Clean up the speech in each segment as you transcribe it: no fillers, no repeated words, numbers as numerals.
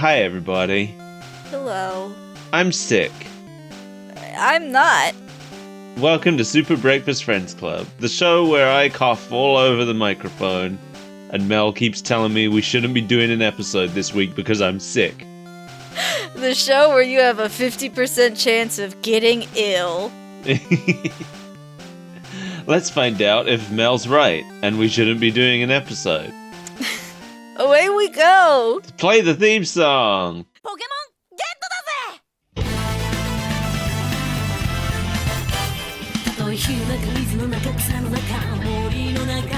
Hi, everybody. Hello. I'm sick. I'm not. Welcome to Super Breakfast Friends Club, the show where I cough all over the microphone, and Mel keeps telling me we shouldn't be doing an episode this week because I'm sick. The show where you have a 50% chance of getting ill. Let's find out if Mel's right, and we shouldn't be doing an episode. Away we go! Play the theme song! Pokémon, get to the たとえ火の中水の中草の中森の中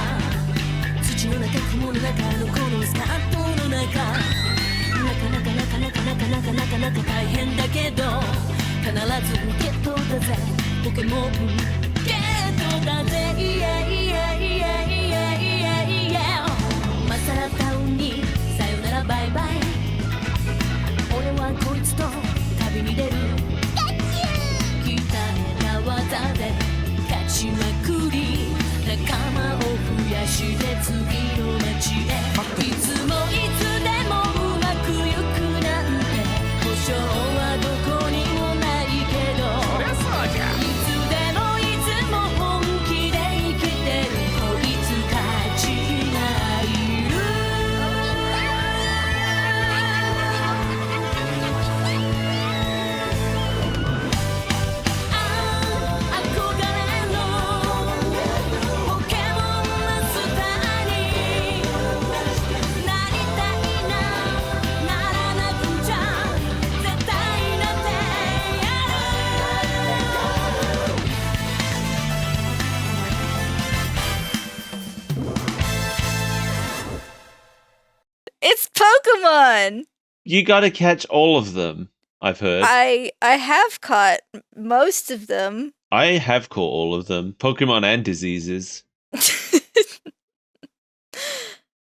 土の中雲の中のこのスカートの中なか大変だけど必ずゲットだぜポケモンゲットだぜマサラタウンにさよならバイバイ俺はこいつと旅に出る鍛えた技で勝ちまくり仲間を増やして次の街へいつもいつでもうまくいくなんて保証はどこにもないけどいつでもいつも本気で生きてるこいつ勝ちないIt's Pokémon! You gotta catch all of them, I've heard. I have caught most of them. I have caught all of them, Pokemon and diseases.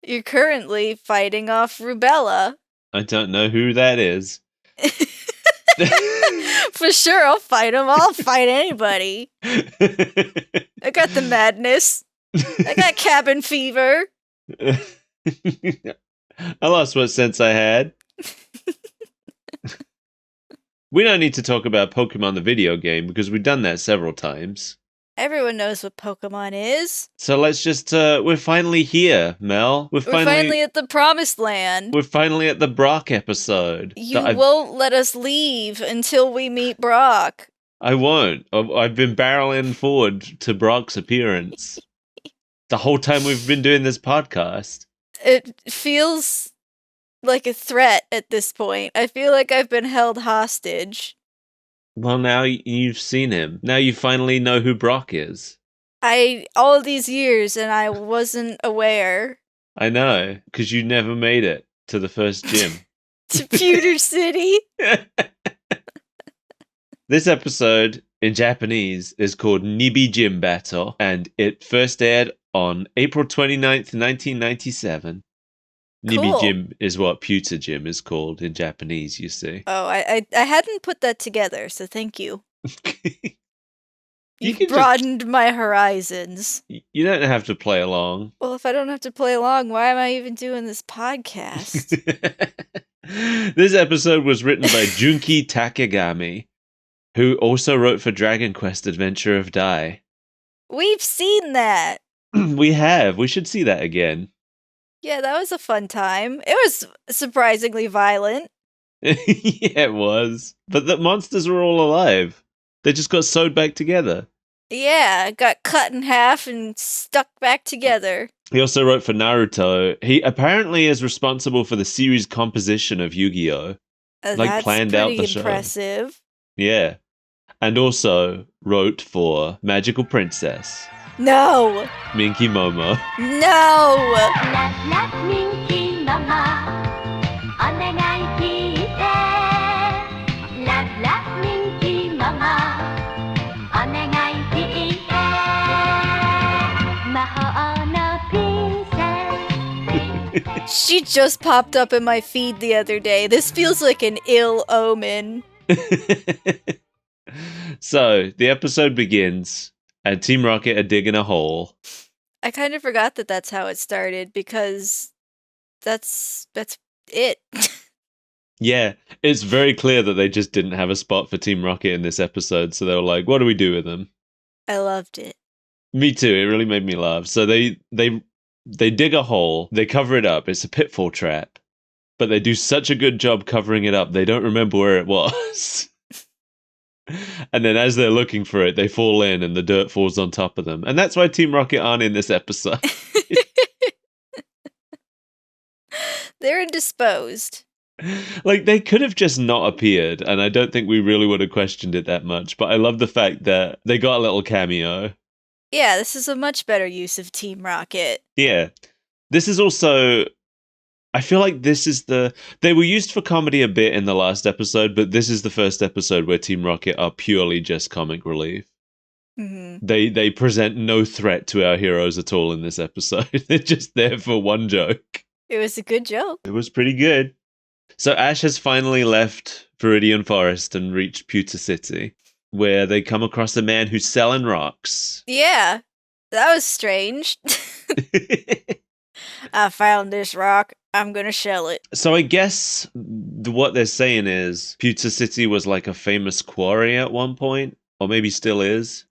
You're currently fighting off Rubella. I don't know who that is. For sure, I'll fight him. I'll fight anybody. I got the madness. I got cabin fever. I lost what sense I had. We don't need to talk about Pokemon the video game because we've done that several times. Everyone knows what Pokemon is. So let's just, we're finally here, Mel. We're finally at the promised land. We're finally at the Brock episode. You won't let us leave until we meet Brock. I won't. I've been barreling forward to Brock's appearance the whole time we've been doing this podcast. It feels like a threat at this point. I feel like I've been held hostage. Well, now you've seen him. Now you finally know who Brock is. All these years and I wasn't aware. I know, because you never made it to the first gym. To Pewter City? This episode in Japanese is called Nibi Gym Battle, and it first aired on April 29th, 1997. Cool. Nibi Gym is what Pewter Gym is called in Japanese, you see. Oh, I hadn't put that together, so thank you. You've can broadened my horizons. You don't have to play along. Well, if I don't have to play along, why am I even doing this podcast? This episode was written by Junki Takegami, who also wrote for Dragon Quest Adventure of Dai. We've seen that! We have. We should see that again. Yeah, that was a fun time. It was surprisingly violent. Yeah, it was. But the monsters were all alive. They just got sewed back together. Yeah, got cut in half and stuck back together. He also wrote for Naruto. He apparently is responsible for the series composition of Yu-Gi-Oh! That's planned out the show. Impressive. Yeah. And also wrote for Magical Princess. No! Minky Momo. No! She just popped up in my feed the other day. This feels like an ill omen. So, the episode begins, and Team Rocket are digging a hole. I kind of forgot that that's how it started, because that's it. Yeah, it's very clear that they just didn't have a spot for Team Rocket in this episode, so they were like, what do we do with them? I loved it. Me too, it really made me laugh. So they dig a hole, they cover it up, it's a pitfall trap, but they do such a good job covering it up, they don't remember where it was. And then as they're looking for it, they fall in and the dirt falls on top of them. And that's why Team Rocket aren't in this episode. They're indisposed. Like, they could have just not appeared, and I don't think we really would have questioned it that much, but I love the fact that they got a little cameo. Yeah, this is a much better use of Team Rocket. Yeah. This is also... I feel like this is the... They were used for comedy a bit in the last episode, but this is the first episode where Team Rocket are purely just comic relief. Mm-hmm. They present no threat to our heroes at all in this episode. They're just there for one joke. It was a good joke. It was pretty good. So Ash has finally left Viridian Forest and reached Pewter City, where they come across a man who's selling rocks. Yeah, that was strange. I found this rock. I'm gonna shell it. So I guess what they're saying is Pewter City was like a famous quarry at one point, or maybe still is.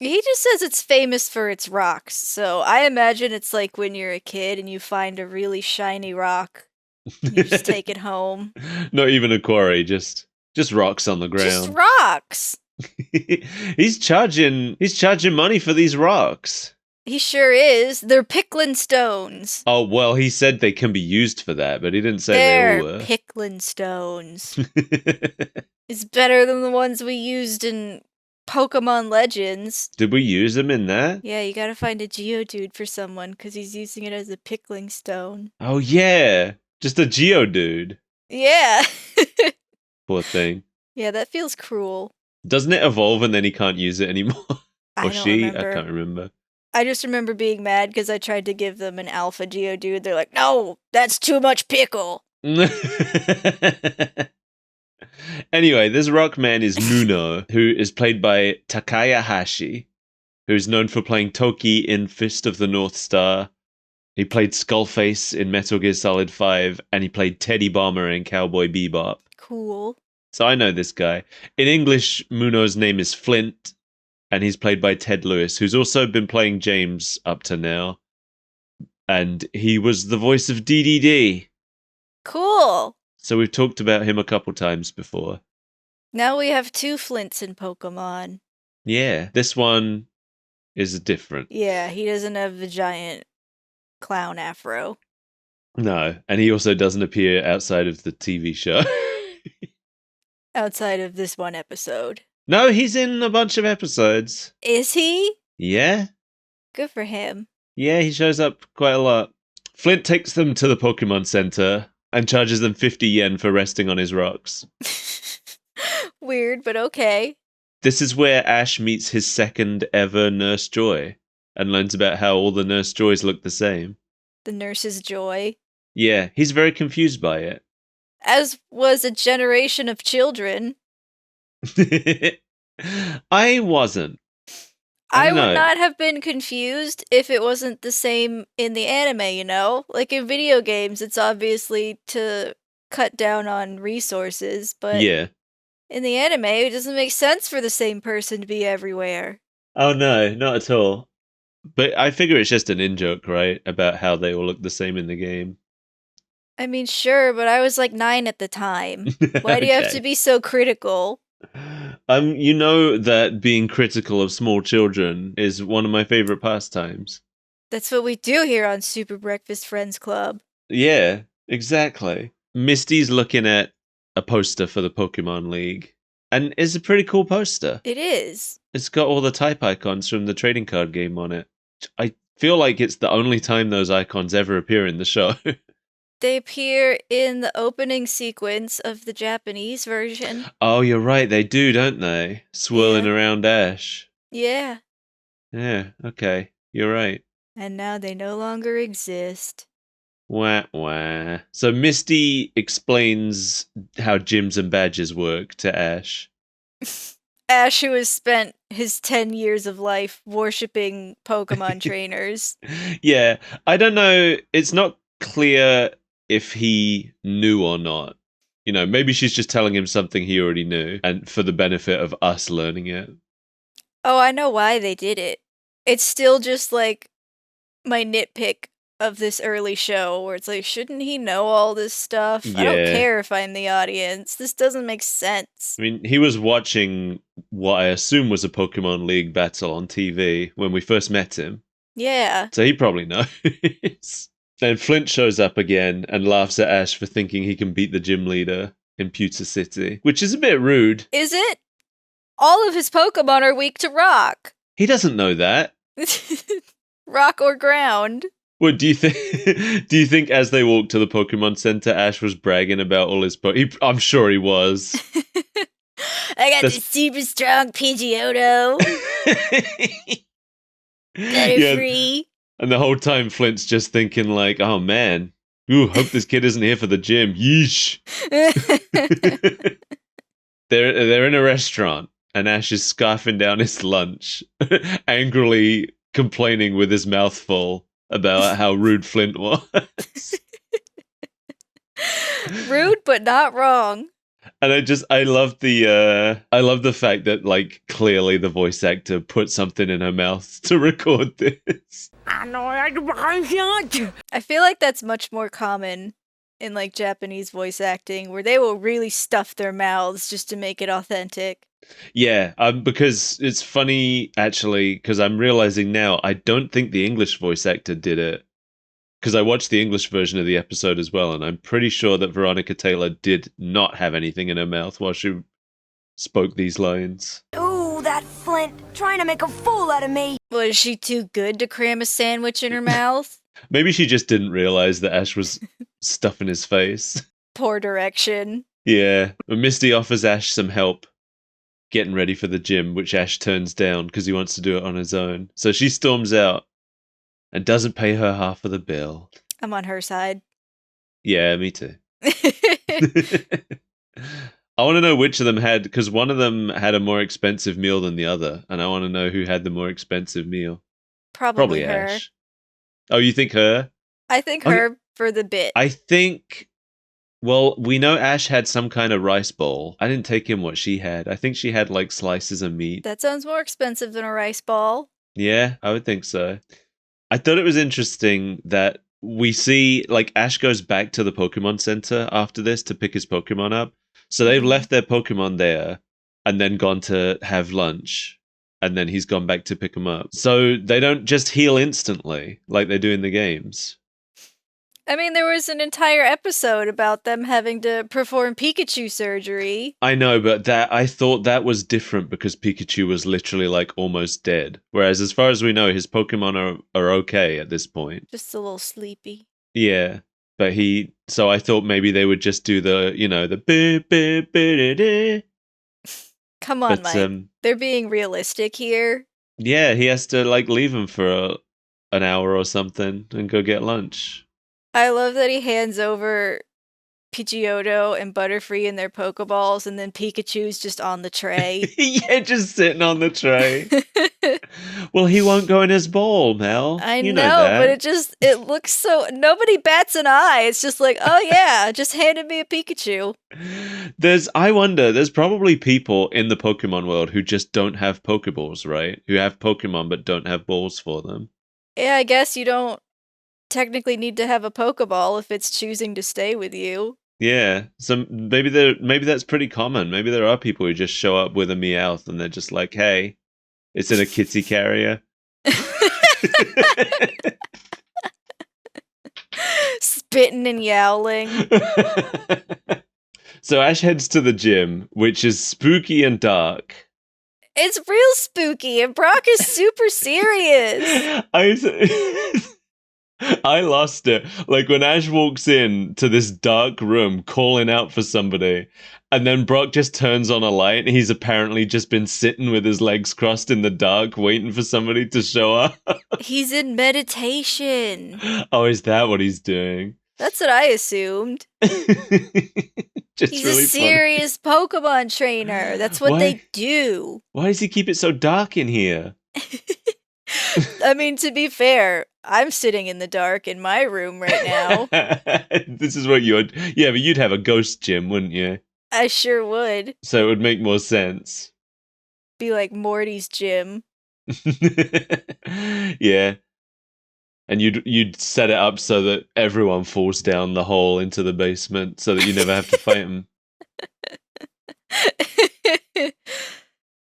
He just says it's famous for its rocks, so I imagine it's like when you're a kid and you find a really shiny rock. You just take it home. Not even a quarry, just rocks on the ground. Just rocks. He's charging money for these rocks. He sure is. They're picklin' stones. Oh, well, he said they can be used for that, but he didn't say They're they all were. picklin' stones. It's better than the ones we used in Pokémon Legends. Did we use them in that? Yeah, you gotta find a Geodude for someone, because he's using it as a pickling stone. Oh, yeah. Just a Geodude. Yeah. Poor thing. Yeah, that feels cruel. Doesn't it evolve and then he can't use it anymore? I Or don't she? remember. I can't remember. I just remember being mad because I tried to give them an alpha Geodude. They're like, no, that's too much pickle. Anyway, this rock man is Muno, who is played by Takaya Hashi, who's known for playing Toki in Fist of the North Star. He played Skullface in Metal Gear Solid 5, and he played Teddy Bomber in Cowboy Bebop. Cool. So I know this guy. In English, Muno's name is Flint, and he's played by Ted Lewis, who's also been playing James up to now. And he was the voice of DDD. Cool. So we've talked about him a couple times before. Now we have two Flints in Pokemon. Yeah, this one is different. Yeah, he doesn't have the giant clown afro. No, and he also doesn't appear outside of the TV show. Outside of this one episode. No, he's in a bunch of episodes. Is he? Yeah? Good for him. Yeah, he shows up quite a lot. Flint takes them to the Pokemon Center and charges them 50 yen for resting on his rocks. Weird, but okay. This is where Ash meets his second ever Nurse Joy and learns about how all the Nurse Joys look the same. The nurse's joy. Yeah, he's very confused by it. As was a generation of children. I wasn't. I don't would know. not have been confused if it wasn't the same in the anime, you know? Like in video games, it's obviously to cut down on resources, but Yeah. in the anime, it doesn't make sense for the same person to be everywhere. Oh no, not at all. But I figure it's just an in-joke, right? About how they all look the same in the game. I mean, sure, but I was like 9 at the time. Why do you have Okay. to be so critical? You know that being critical of small children is one of my favorite pastimes. That's what we do here on Super Breakfast Friends Club. Yeah, exactly. Misty's looking at a poster for the Pokemon League, and it's a pretty cool poster. It is. It's got all the type icons from the trading card game on it. I feel like it's the only time those icons ever appear in the show. They appear in the opening sequence of the Japanese version. Oh, you're right, they do, don't they? Swirling Yeah. around Ash. Yeah. Yeah, okay, you're right. And now they no longer exist. Wah, wah. So Misty explains how gyms and badges work to Ash. Ash, who has spent his 10 years of life worshipping Pokemon trainers. Yeah, I don't know. It's not clear if he knew or not. You know, maybe she's just telling him something he already knew and for the benefit of us learning it. Oh, I know why they did it. It's still just like my nitpick of this early show where it's like, shouldn't he know all this stuff? I don't Yeah. care if I'm the audience. This doesn't make sense. I mean, he was watching what I assume was a Pokemon League battle on TV when we first met him. Yeah. So he probably knows. Then Flint shows up again and laughs at Ash for thinking he can beat the gym leader in Pewter City, which is a bit rude. Is it? All of his Pokemon are weak to rock. He doesn't know that. Rock or ground. What do you think? Do you think as they walked to the Pokemon Center, Ash was bragging about all his I'm sure he was. I got this super strong Pidgeotto. Butterfree. And the whole time Flint's just thinking like, oh man, ooh, hope this kid isn't here for the gym. Yeesh. They're in a restaurant and Ash is scarfing down his lunch, angrily complaining with his mouth full about how rude Flint was. Rude, but not wrong. And I love the fact that like clearly the voice actor put something in her mouth to record this. I feel like that's much more common in like Japanese voice acting where they will really stuff their mouths just to make it authentic. Yeah, because it's funny actually because I'm realizing now I don't think the English voice actor did it. Because I watched the English version of the episode as well, and I'm pretty sure that Veronica Taylor did not have anything in her mouth while she spoke these lines. Ooh, that Flint, trying to make a fool out of me. Was she too good to cram a sandwich in her mouth? Maybe she just didn't realize that Ash was stuffing his face. Poor direction. Yeah, Misty offers Ash some help getting ready for the gym, which Ash turns down because he wants to do it on his own. So she storms out and doesn't pay her half of the bill. I'm on her side. Yeah, me too. I want to know which of them had, because one of them had a more expensive meal than the other, and I want to know who had the more expensive meal. Probably her. Ash. Oh, you think her? I think her for the bit. I think, well, we know Ash had some kind of rice bowl. I didn't take in what she had. I think she had like slices of meat. That sounds more expensive than a rice ball. Yeah, I would think so. I thought it was interesting that we see, like, Ash goes back to the Pokemon Center after this to pick his Pokemon up. So they've left their Pokemon there and then gone to have lunch. And then he's gone back to pick them up. So they don't just heal instantly like they do in the games. I mean, there was an entire episode about them having to perform Pikachu surgery. I know, but I thought that was different because Pikachu was literally like almost dead. Whereas as far as we know, his Pokemon are okay at this point. Just a little sleepy. Yeah, but so I thought maybe they would just do the, the Come on, Mike. They're being realistic here. Yeah, he has to like leave him for an hour or something and go get lunch. I love that he hands over Pidgeotto and Butterfree in their Pokeballs, and then Pikachu's just on the tray. Yeah, just sitting on the tray. Well, he won't go in his bowl, Mel. I know but it looks so... Nobody bats an eye. It's just like, oh yeah, just handed me a Pikachu. I wonder, there's probably people in the Pokemon world who just don't have Pokeballs, right? Who have Pokemon but don't have balls for them. Yeah, I guess you don't technically need to have a Pokeball if it's choosing to stay with you. Yeah, so maybe that's pretty common. Maybe there are people who just show up with a Meowth and they're just like, hey, it's in a kitty carrier. Spitting and yowling. So Ash heads to the gym, which is spooky and dark. It's real spooky, and Brock is super serious. I lost it. Like when Ash walks in to this dark room calling out for somebody, and then Brock just turns on a light, and he's apparently just been sitting with his legs crossed in the dark waiting for somebody to show up. He's in meditation. Oh, is that what he's doing? That's what I assumed. He's really a serious Pokemon trainer. That's what they do. Why does he keep it so dark in here? I mean, to be fair, I'm sitting in the dark in my room right now. This is what you would. Yeah, but you'd have a ghost gym, wouldn't you? I sure would. So it would make more sense. Be like Morty's gym. Yeah. And you'd set it up so that everyone falls down the hole into the basement so that you never have to fight them.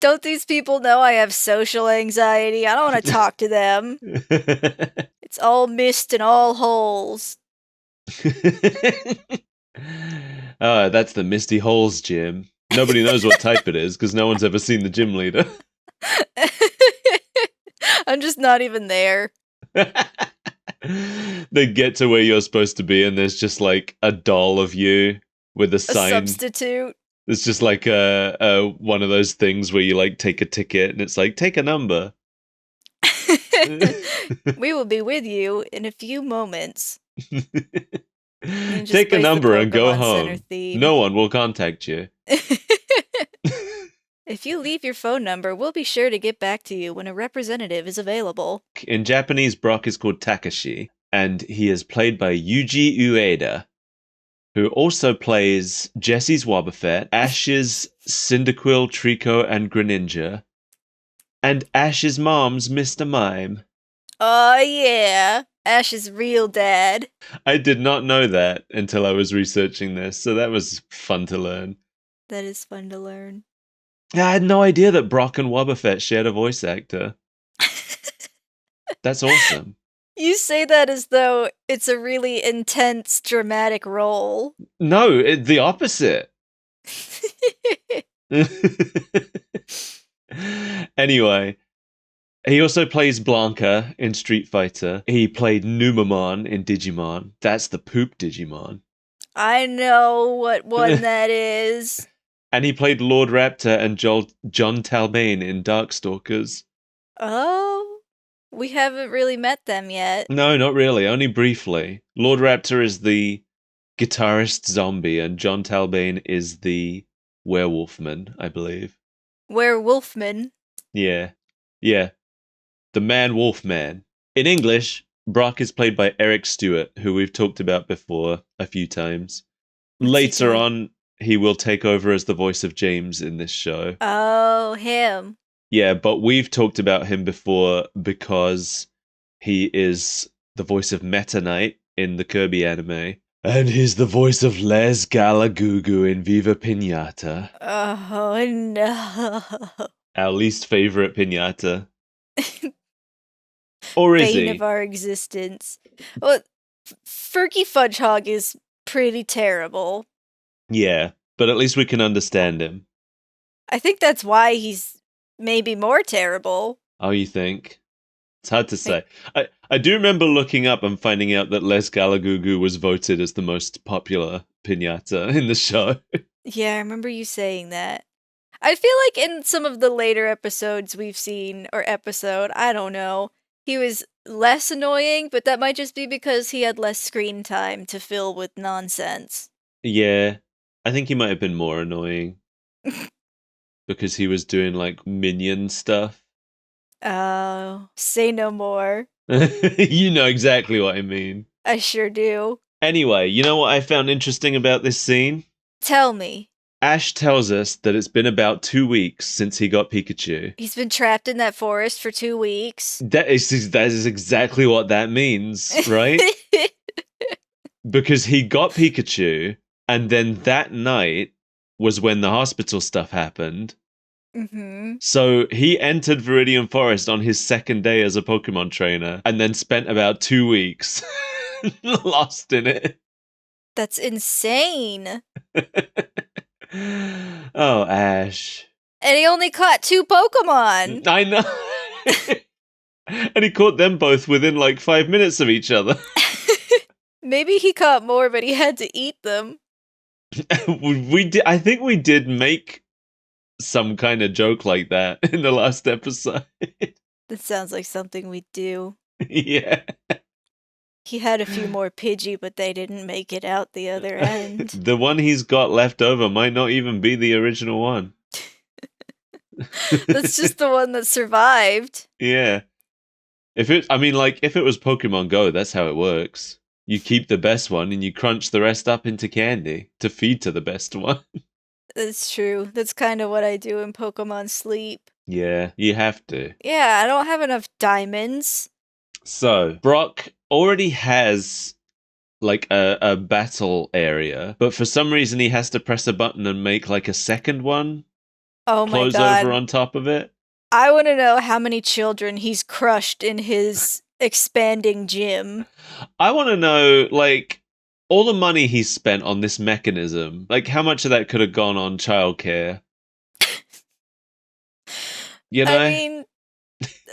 Don't these people know I have social anxiety? I don't want to talk to them. It's all mist and all holes. Oh, that's the Misty Holes gym. Nobody knows what type it is because no one's ever seen the gym leader. I'm just not even there. They get to where you're supposed to be, and there's just like a doll of you with a A sign. substitute. It's just like a one of those things where you like take a ticket, and it's like take a number. We will be with you in a few moments. just Take a plays the number and go Pokemon Center home. theme. No one will contact you. If you leave your phone number, we'll be sure to get back to you when a representative is available. In Japanese, Brock is called Takashi, and he is played by Yuji Ueda, who also plays Jesse's Wobbuffet, Ash's Cyndaquil, Trico, and Greninja, and Ash's mom's Mr. Mime. Oh yeah, Ash's real dad. I did not know that until I was researching this, so that was fun to learn. That is fun to learn. I had no idea that Brock and Wobbuffet shared a voice actor. That's awesome. You say that as though it's a really intense, dramatic role. No, the opposite. Anyway, he also plays Blanca in Street Fighter. He played Numamon in Digimon. That's the poop Digimon. I know what one that is. And he played Lord Raptor and John Talbane in Darkstalkers. Oh, we haven't really met them yet. No, not really. Only briefly. Lord Raptor is the guitarist zombie, and John Talbane is the werewolfman, I believe. Werewolfman. Yeah. Yeah. The man-wolf man. In English, Brock is played by Eric Stewart, who we've talked about before a few times. Later on, he will take over as the voice of James in this show. Oh, him. Yeah, but we've talked about him before because he is the voice of Meta Knight in the Kirby anime. And he's the voice of Les Galagugu in Viva Pinata. Oh, no. Our least favorite pinata. Or is Bane he? of our existence. Well, Fergie Fudgehog is pretty terrible. Yeah, but at least we can understand him. I think that's why he's maybe more terrible. Oh, you think? It's hard to say. I do remember looking up and finding out that Les Galagugu was voted as the most popular pinata in the show. Yeah, I remember you saying that. I feel like in some of the later episodes we've seen, or I don't know, he was less annoying, but that might just be because he had less screen time to fill with nonsense. Yeah, I think he might have been more annoying. Because he was doing, like, minion stuff. Oh, say no more. You know exactly what I mean. I sure do. Anyway, you know what I found interesting about this scene? Tell me. Ash tells us that it's been about 2 weeks since he got Pikachu. He's been trapped in that forest for 2 weeks. That is exactly what that means, right? Because he got Pikachu, and then that night was when the hospital stuff happened. Mm-hmm. So he entered Viridian Forest on his second day as a Pokemon trainer, and then spent about 2 weeks lost in it. That's insane. Oh, Ash. And he only caught 2 Pokemon. I know. And he caught them both within like 5 minutes of each other. Maybe he caught more, but he had to eat them. I think we did make some kind of joke like that in the last episode. That sounds like something we'd do. Yeah. He had a few more Pidgey, but they didn't make it out the other end. The one he's got left over might not even be the original one. That's just the one that survived. Yeah. If it was Pokemon Go, that's how it works. You keep the best one and you crunch the rest up into candy to feed to the best one. That's true. That's kind of what I do in Pokemon Sleep. Yeah, you have to. Yeah, I don't have enough diamonds. So, Brock already has like a battle area, but for some reason he has to press a button and make like a second one Oh my close god. over on top of it. I want to know how many children he's crushed in his expanding gym. I want to know, like, all the money he's spent on this mechanism, like, how much of that could have gone on childcare? You know? I mean,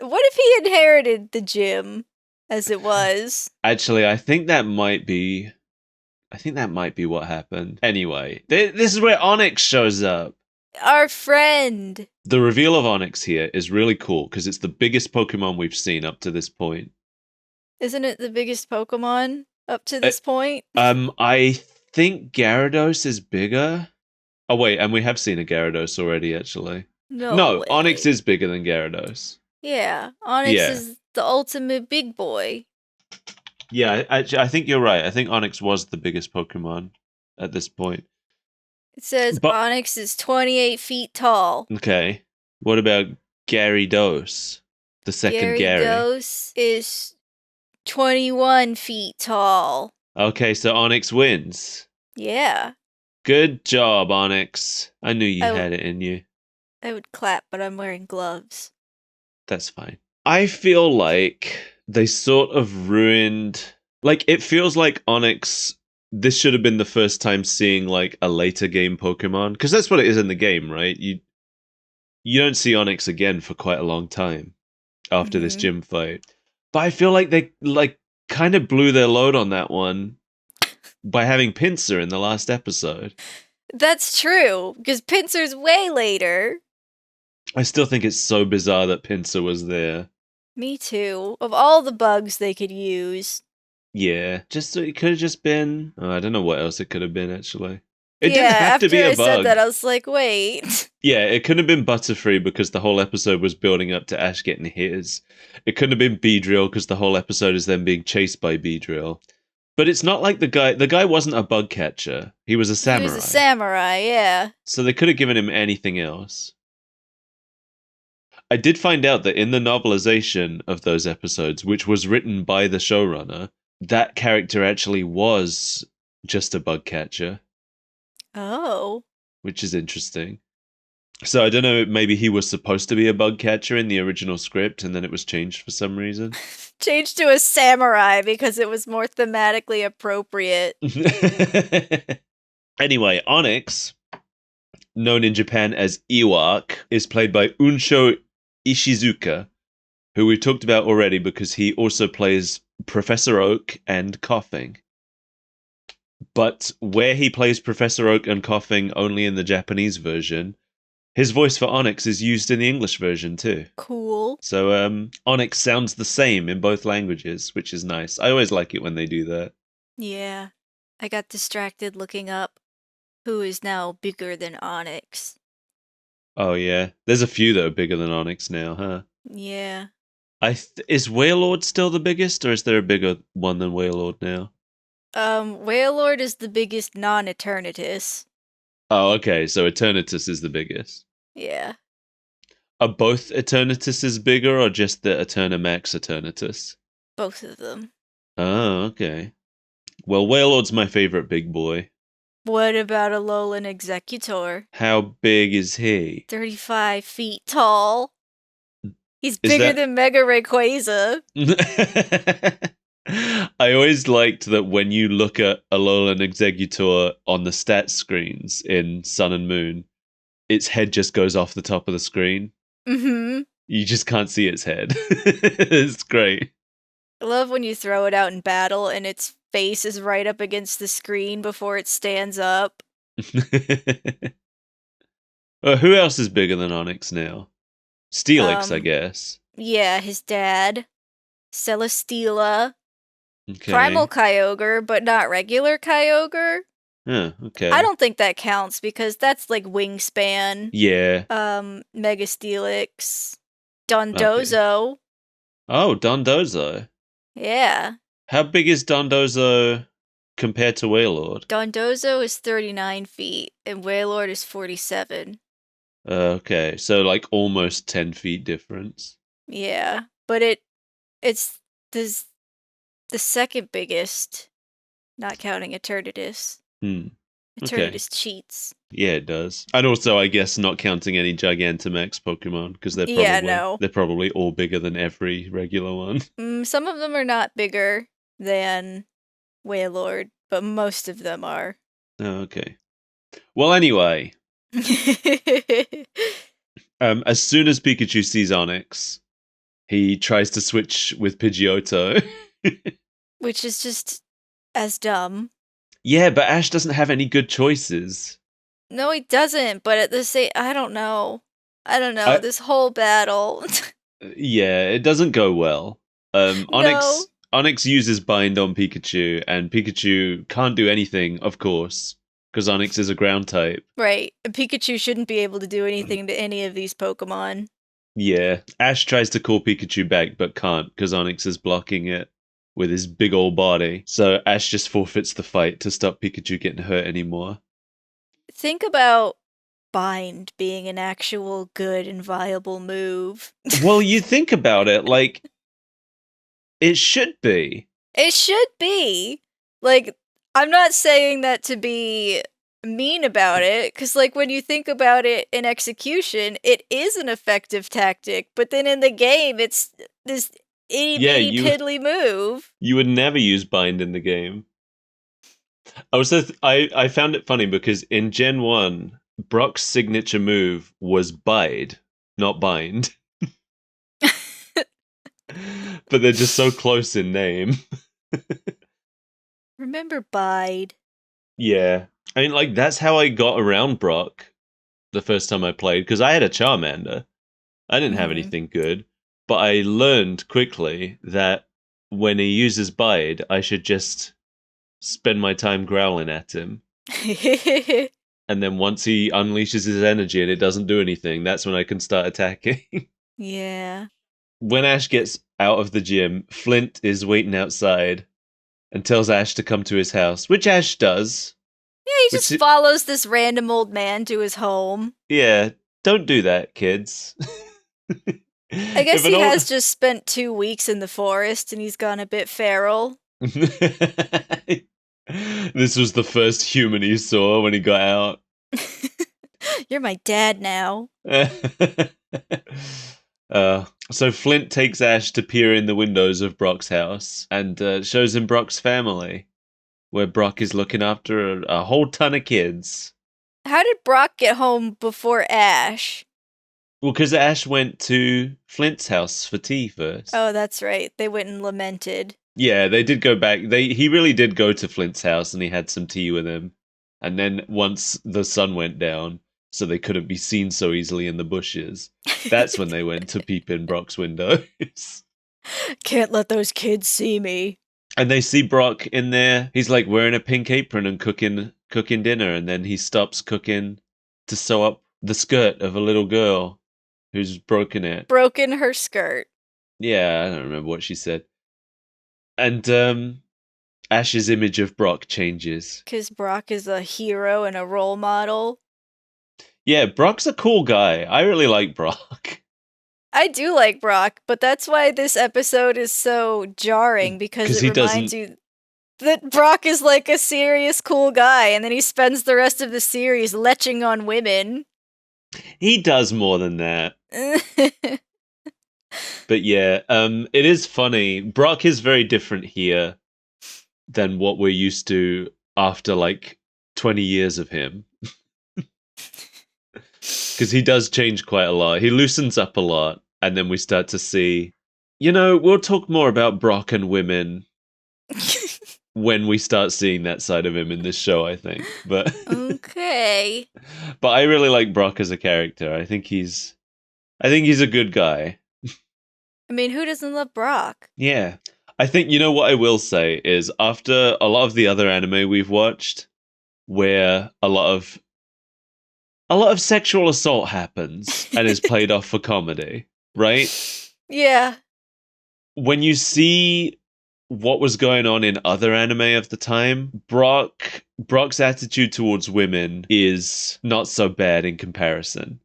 what if he inherited the gym as it was? Actually, I think that might be what happened. Anyway, this is where Onyx shows up. Our friend. The reveal of Onyx here is really cool because it's the biggest Pokemon we've seen up to this point. Isn't it the biggest Pokemon up to this point? I think Gyarados is bigger. Oh wait, and we have seen a Gyarados already, actually. No, way. Onyx is bigger than Gyarados. Yeah, Onyx is the ultimate big boy. Yeah, actually, I think you're right. I think Onyx was the biggest Pokemon at this point. It says Onyx is 28 feet tall. Okay. What about Gyarados? The second Gary. Gyarados is 21 feet tall. Okay, so Onyx wins. Yeah. Good job, Onyx. I knew you had it in you. I would clap, but I'm wearing gloves. That's fine. I feel like they sort of ruined... Like, it feels like Onyx... This should have been the first time seeing, like, a later game Pokemon. Because that's what it is in the game, right? You don't see Onyx again for quite a long time after this gym fight. But I feel like they, like, kind of blew their load on that one by having Pinsir in the last episode. That's true, because Pinsir's way later. I still think it's so bizarre that Pinsir was there. Me too. Of all the bugs they could use. Yeah, it could have just been... Oh, I don't know what else it could have been, actually. It didn't have to be a bug. After I said that, I was like, wait. Yeah, it couldn't have been Butterfree because the whole episode was building up to Ash getting his. It couldn't have been Beedrill because the whole episode is them being chased by Beedrill. But it's not like the guy wasn't a bug catcher. He was a samurai. He was a samurai, yeah. So they could have given him anything else. I did find out that in the novelization of those episodes, which was written by the showrunner, that character actually was just a bug catcher. Oh. Which is interesting. So I don't know, maybe he was supposed to be a bug catcher in the original script and then it was changed for some reason. Changed to a samurai because it was more thematically appropriate. Anyway, Onyx, known in Japan as Ewok, is played by Unsho Ishizuka, who we talked about already because he also plays Professor Oak and Coughing. But where he plays Professor Oak and Coughing only in the Japanese version, his voice for Onyx is used in the English version too. Cool. So Onyx sounds the same in both languages, which is nice. I always like it when they do that. Yeah. I got distracted looking up who is now bigger than Onyx. Oh yeah. There's a few that are bigger than Onyx now, huh? Yeah. Is Wailord still the biggest, or is there a bigger one than Wailord now? Wailord is the biggest non-Eternatus. Oh, okay, so Eternatus is the biggest. Yeah. Are both Eternatuses bigger, or just the Eternamax Eternatus? Both of them. Oh, okay. Well, Wailord's my favorite big boy. What about Alolan Executor? How big is he? 35 feet tall. He's bigger than Mega Rayquaza. I always liked that when you look at Alolan Executor on the stat screens in Sun and Moon, its head just goes off the top of the screen. Mm-hmm. You just can't see its head. It's great. I love when you throw it out in battle and its face is right up against the screen before it stands up. Who else is bigger than Onyx now? Steelix, I guess. Yeah, his dad. Celesteela. Okay. Primal Kyogre, but not regular Kyogre. Oh, okay. I don't think that counts because that's like Wingspan. Yeah. Mega Steelix. Dondozo. Oh, Dondozo. Yeah. How big is Dondozo compared to Wailord? Dondozo is 39 feet, and Wailord is 47. Okay, so like almost 10 feet difference. Yeah. But it's this the second biggest, not counting Eternatus. Hmm. Okay. Eternatus cheats. Yeah, it does. And also, I guess not counting any Gigantamax Pokemon because Yeah, no. they're probably all bigger than every regular one. Some of them are not bigger than Wailord, but most of them are. Oh, okay. Well, anyway, as soon as Pikachu sees Onyx, he tries to switch with Pidgeotto. Which is just as dumb. Yeah, but Ash doesn't have any good choices. No, he doesn't, but at the same, I don't know. I, This whole battle. yeah, it doesn't go well. No. Onyx uses Bind on Pikachu, and Pikachu can't do anything, of course, because Onyx is a ground type. Right. And Pikachu shouldn't be able to do anything to any of these Pokemon. Yeah, Ash tries to call Pikachu back, but can't because Onyx is blocking it with his big old body. So Ash just forfeits the fight to stop Pikachu getting hurt anymore. Think about Bind being an actual good and viable move. Well, you think about it, like, it should be. It should be. Like, I'm not saying that to be mean about it, because, like, when you think about it in execution, it is an effective tactic, but then in the game, it's this itty bitty piddly move. You would never use Bind in the game. I found it funny because in Gen 1, Brock's signature move was Bide, not Bind. But they're just so close in name. Remember Bide? Yeah. I mean, like, that's how I got around Brock the first time I played, because I had a Charmander. I didn't have anything good, but I learned quickly that when he uses Bide, I should just spend my time growling at him. And then once he unleashes his energy and it doesn't do anything, that's when I can start attacking. Yeah. When Ash gets out of the gym, Flint is waiting outside and tells Ash to come to his house, which Ash does. Yeah, he just follows this random old man to his home. Yeah, don't do that, kids. I guess he has just spent 2 weeks in the forest and he's gone a bit feral. This was the first human he saw when he got out. You're my dad now. So Flint takes Ash to peer in the windows of Brock's house and shows him Brock's family, where Brock is looking after a whole ton of kids. How did Brock get home before Ash? Well, because Ash went to Flint's house for tea first. Oh, that's right. They went and lamented. Yeah, they did go back. He really did go to Flint's house and he had some tea with him. And then once the sun went down, so they couldn't be seen so easily in the bushes, that's when they went to peep in Brock's windows. Can't let those kids see me. And they see Brock in there. He's like wearing a pink apron and cooking dinner, and then he stops cooking to sew up the skirt of a little girl who's broken it. Broken her skirt. Yeah, I don't remember what she said. And Ash's image of Brock changes. Because Brock is a hero and a role model. Yeah, Brock's a cool guy. I really like Brock. I do like Brock, but that's why this episode is so jarring, because it reminds you that Brock is like a serious cool guy, and then he spends the rest of the series leching on women. He does more than that. But yeah, it is funny. Brock is very different here than what we're used to after like 20 years of him. Because he does change quite a lot. He loosens up a lot, and then we start to see... You know, we'll talk more about Brock and women when we start seeing that side of him in this show, I think. But okay. But I really like Brock as a character. I think he's a good guy. I mean, who doesn't love Brock? Yeah. I think, you know what I will say is, after a lot of the other anime we've watched, where a lot of sexual assault happens and is played off for comedy, right? Yeah. when you see what was going on in other anime of the time, Brock's attitude towards women is not so bad in comparison.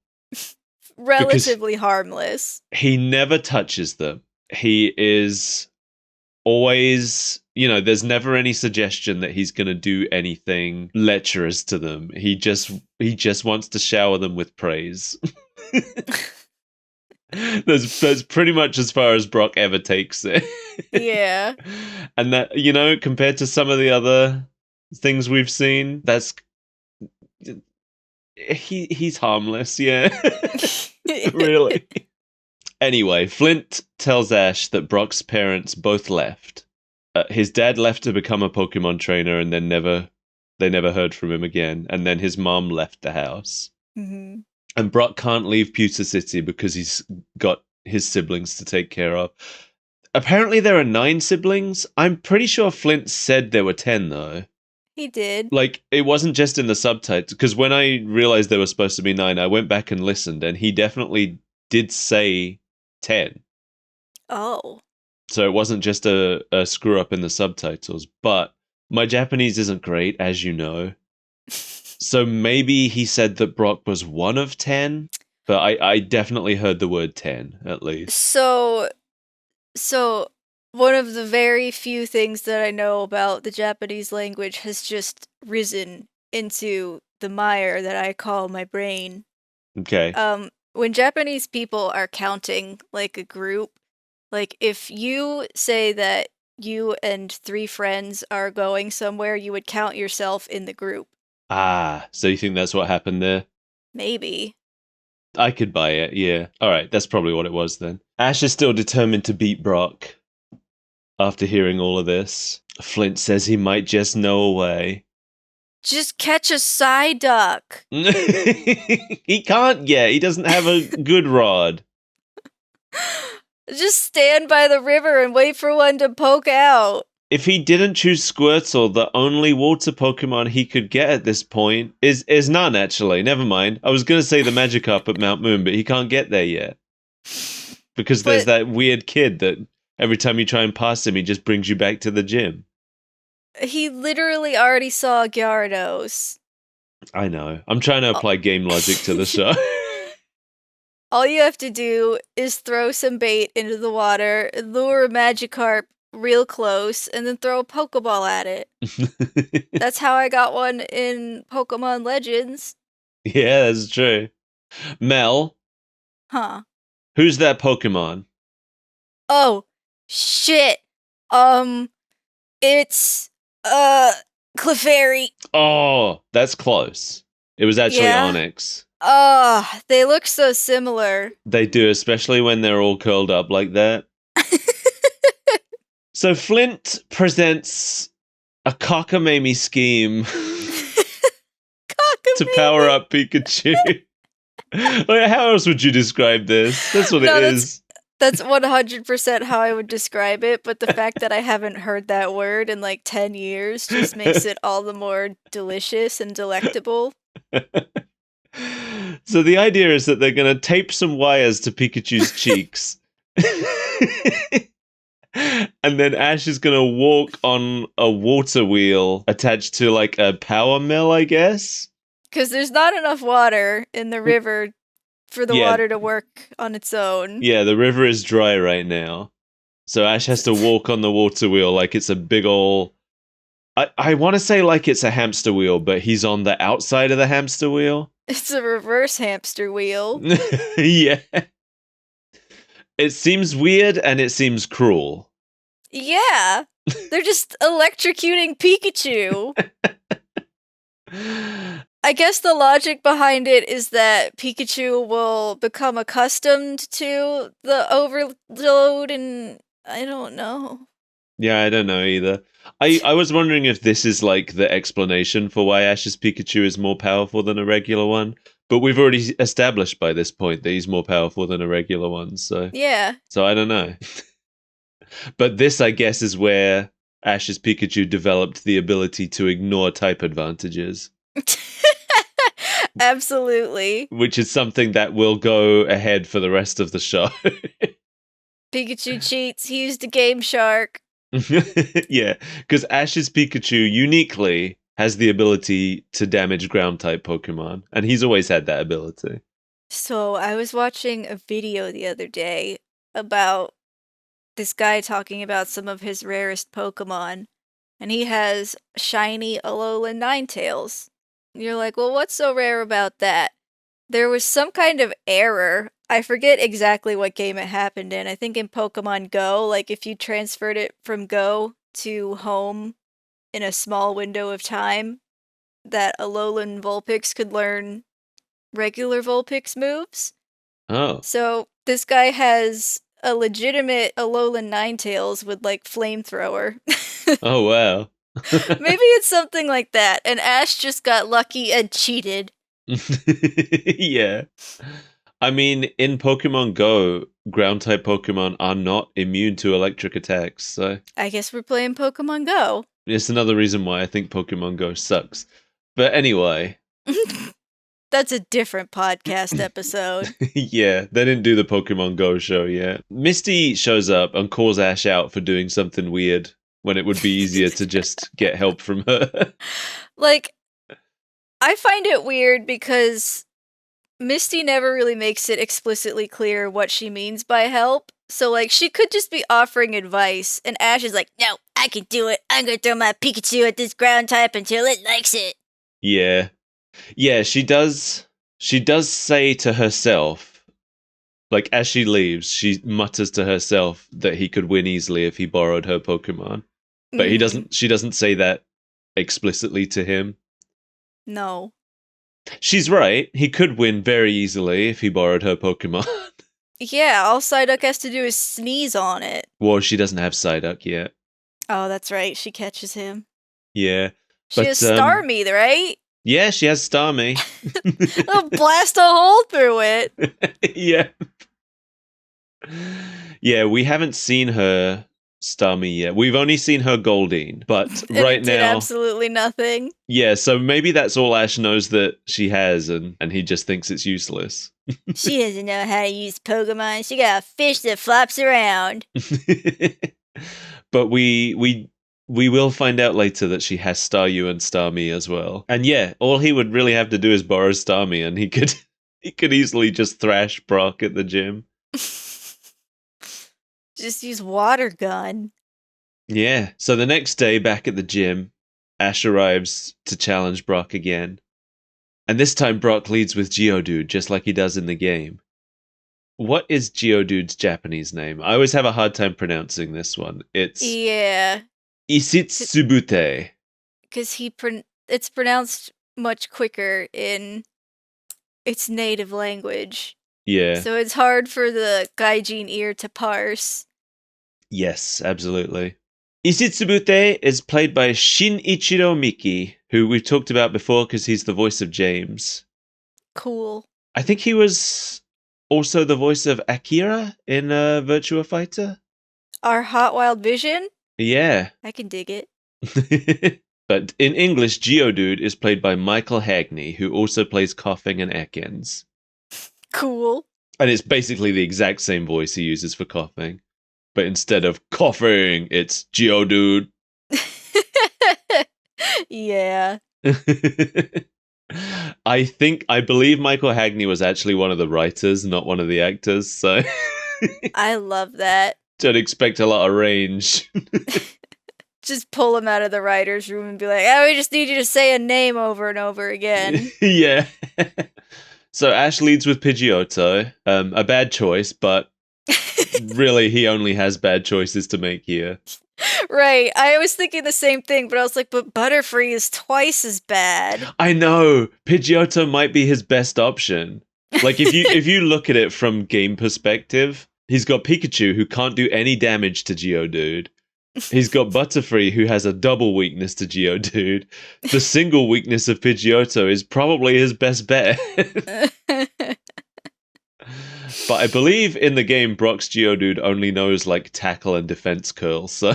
Relatively harmless. He never touches them. He is always, there's never any suggestion that he's going to do anything lecherous to them. He just wants to shower them with praise. That's pretty much as far as Brock ever takes it. Yeah. And that, compared to some of the other things we've seen, he's harmless, yeah. Really. Anyway, Flint tells Ash that Brock's parents both left. His dad left to become a Pokemon trainer, and then they never heard from him again. And then his mom left the house. Mm-hmm. And Brock can't leave Pewter City because he's got his siblings to take care of. Apparently there are 9 siblings. I'm pretty sure Flint said there were 10, though. He did. Like, it wasn't just in the subtitles, because when I realized there were supposed to be 9, I went back and listened, and he definitely did say 10. Oh. So it wasn't just a screw up in the subtitles. But my Japanese isn't great, as you know. So maybe he said that Brock was one of 10, but I definitely heard the word 10, at least. So one of the very few things that I know about the Japanese language has just risen into the mire that I call my brain. Okay. When Japanese people are counting like a group, like if you say that you and 3 friends are going somewhere, you would count yourself in the group. Ah, so you think that's what happened there? Maybe. I could buy it, yeah. Alright, that's probably what it was then. Ash is still determined to beat Brock. After hearing all of this, Flint says he might just know a way. Just catch a Psyduck. He can't yet. He doesn't have a good rod. Just stand by the river and wait for one to poke out. If he didn't choose Squirtle, the only water Pokemon he could get at this point is none, actually. Never mind. I was going to say the Magikarp at Mount Moon, but he can't get there yet. Because there's that weird kid that every time you try and pass him, he just brings you back to the gym. He literally already saw Gyarados. I know. I'm trying to apply game logic to the show. All you have to do is throw some bait into the water, lure a Magikarp real close, and then throw a Pokeball at it. That's how I got one in Pokemon Legends. Yeah, that's true. Mel. Huh. Who's that Pokemon? Oh, shit. It's, Clefairy. Oh, that's close. It was actually Yeah? Onyx. They look so similar. They do, especially when they're all curled up like that. So Flint presents a cockamamie scheme to power up Pikachu. Like, how else would you describe this? That's what it is. That's 100% how I would describe it, but the fact that I haven't heard that word in like 10 years just makes it all the more delicious and delectable. So the idea is that they're going to tape some wires to Pikachu's cheeks. And then Ash is going to walk on a water wheel attached to like a power mill, I guess. Because there's not enough water in the river for the water to work on its own. Yeah, the river is dry right now. So Ash has to walk on the water wheel like it's a big ol'... I want to say like it's a hamster wheel, but he's on the outside of the hamster wheel. It's a reverse hamster wheel. Yeah. It seems weird and it seems cruel. Yeah. They're just electrocuting Pikachu. I guess the logic behind it is that Pikachu will become accustomed to the overload, and I don't know. Yeah, I don't know either. I was wondering if this is like the explanation for why Ash's Pikachu is more powerful than a regular one. But we've already established by this point that he's more powerful than a regular one, so... Yeah. So I don't know. But this, I guess, is where Ash's Pikachu developed the ability to ignore type advantages. Absolutely. Which is something that will go ahead for the rest of the show. Pikachu cheats. He used a Game Shark. Yeah, because Ash's Pikachu uniquely has the ability to damage ground-type Pokemon, and he's always had that ability. So I was watching a video the other day about this guy talking about some of his rarest Pokemon, and he has shiny Alolan Ninetales. And you're like, well, what's so rare about that? There was some kind of error. I forget exactly what game it happened in. I think in Pokemon Go, like if you transferred it from Go to home in a small window of time, that Alolan Vulpix could learn regular Vulpix moves. Oh. So this guy has a legitimate Alolan Ninetales with like flamethrower. Oh, wow. Maybe it's something like that, and Ash just got lucky and cheated. Yeah. I mean, in Pokemon Go, ground-type Pokemon are not immune to electric attacks, so I guess we're playing Pokemon Go. it's another reason why I think Pokemon Go sucks. But anyway, That's a different podcast episode. yeah, they didn't do the Pokemon Go show yet. Misty shows up and calls Ash out for doing something weird when it would be easier to just get help from her. Like, I find it weird because Misty never really makes it explicitly clear what she means by help. So, like, she could just be offering advice, and Ash is like, no, I can do it. I'm gonna throw my Pikachu at this ground type until it likes it. Yeah. Yeah, she does say to herself, like as she leaves, she mutters to herself that he could win easily if he borrowed her Pokemon. But she doesn't say that explicitly to him. No. She's right. He could win very easily if he borrowed her Pokemon. Yeah, all Psyduck has to do is sneeze on it. Well, she doesn't have Psyduck yet. Oh, that's right. She catches him. Yeah. She has Starmie, right? Yeah, she has Starmie. I'll blast a hole through it. Yeah. Yeah, we haven't seen her Starmie yet. We've only seen her Goldeen, but right it did now absolutely nothing. Yeah, so maybe that's all Ash knows that she has, and he just thinks it's useless. She doesn't know how to use Pokemon. She got a fish that flops around. But we will find out later that she has Staryu and Starmie as well. And yeah, all he would really have to do is borrow Starmie, and he could easily just thrash Brock at the gym. Just use water gun. Yeah. So the next day, back at the gym, Ash arrives to challenge Brock again. And this time Brock leads with Geodude, just like he does in the game. What is Geodude's Japanese name? I always have a hard time pronouncing this one. It's Yeah. Isitsubute. Because it's pronounced much quicker in its native language. Yeah. So it's hard for the Gaijin ear to parse. Yes, absolutely. Isitsubute is played by Shinichiro Miki, who we've talked about before because he's the voice of James. Cool. I think he was also the voice of Akira in Virtua Fighter. Our Hot Wild Vision? Yeah. I can dig it. But in English, Geodude is played by Michael Hagney, who also plays Koffing and Ekans. Cool. And it's basically the exact same voice he uses for Koffing. But instead of Koffing, it's Geodude. Yeah. I believe Michael Hagney was actually one of the writers, not one of the actors, so I love that. don't expect a lot of range. Just pull him out of the writer's room and be like, oh, we just need you to say a name over and over again. Yeah. So Ash leads with Pidgeotto. A bad choice, but really he only has bad choices to make here. Right. I was thinking the same thing, but I was like, but Butterfree is twice as bad. I know. Pidgeotto might be his best option. Like if you look at it from game perspective, he's got Pikachu who can't do any damage to Geodude. He's got Butterfree who has a double weakness to Geodude. The single weakness of Pidgeotto is probably his best bet. But I believe in the game Brock's Geodude only knows like tackle and defense curl, so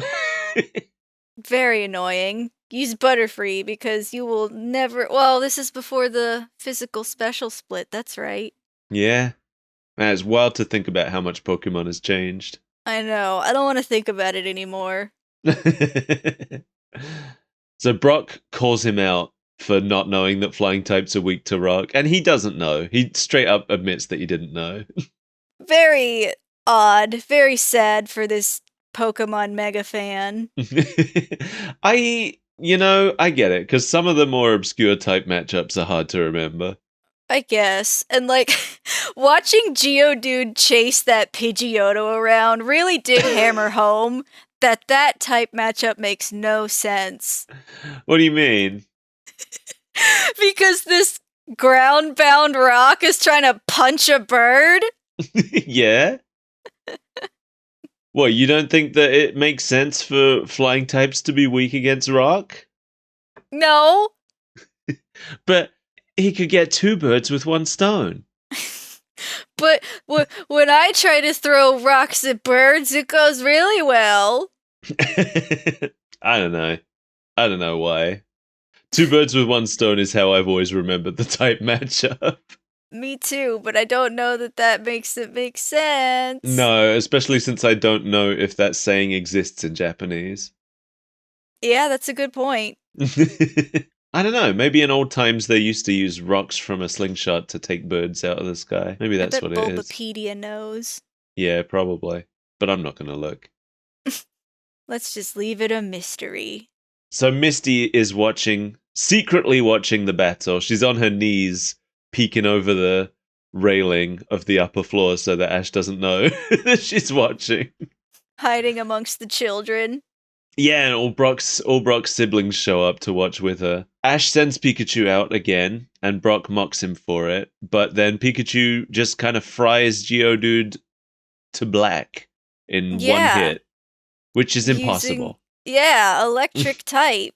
Very annoying. Use Butterfree because you will never. Well, this is before the physical special split. That's right. yeah. Man, it's wild to think about how much Pokemon has changed. I know. I don't want to think about it anymore. So Brock calls him out for not knowing that flying types are weak to rock, and he doesn't know. He straight up admits that he didn't know. Very odd. Very sad for this Pokemon mega fan. I get it, because some of the more obscure type matchups are hard to remember. I guess. And like, watching Geodude chase that Pidgeotto around really did hammer home that type matchup makes no sense. What do you mean? Because this ground-bound rock is trying to punch a bird? Yeah? What, you don't think that it makes sense for flying types to be weak against rock? No. But he could get 2 birds with 1 stone. But when I try to throw rocks at birds, it goes really well. I don't know why. 2 birds with 1 stone is how I've always remembered the type matchup. Me too, but I don't know that makes it make sense. No, especially since I don't know if that saying exists in Japanese. Yeah, that's a good point. I don't know. Maybe in old times they used to use rocks from a slingshot to take birds out of the sky. Maybe that's what it is. Bulbapedia knows. Yeah, probably. But I'm not going to look. Let's just leave it a mystery. So Misty is secretly watching the battle. She's on her knees, peeking over the railing of the upper floor so that Ash doesn't know that she's watching. Hiding amongst the children. Yeah, and all Brock's siblings show up to watch with her. Ash sends Pikachu out again, and Brock mocks him for it, but then Pikachu just kind of fries Geodude to black in 1 hit, which is impossible. Electric type.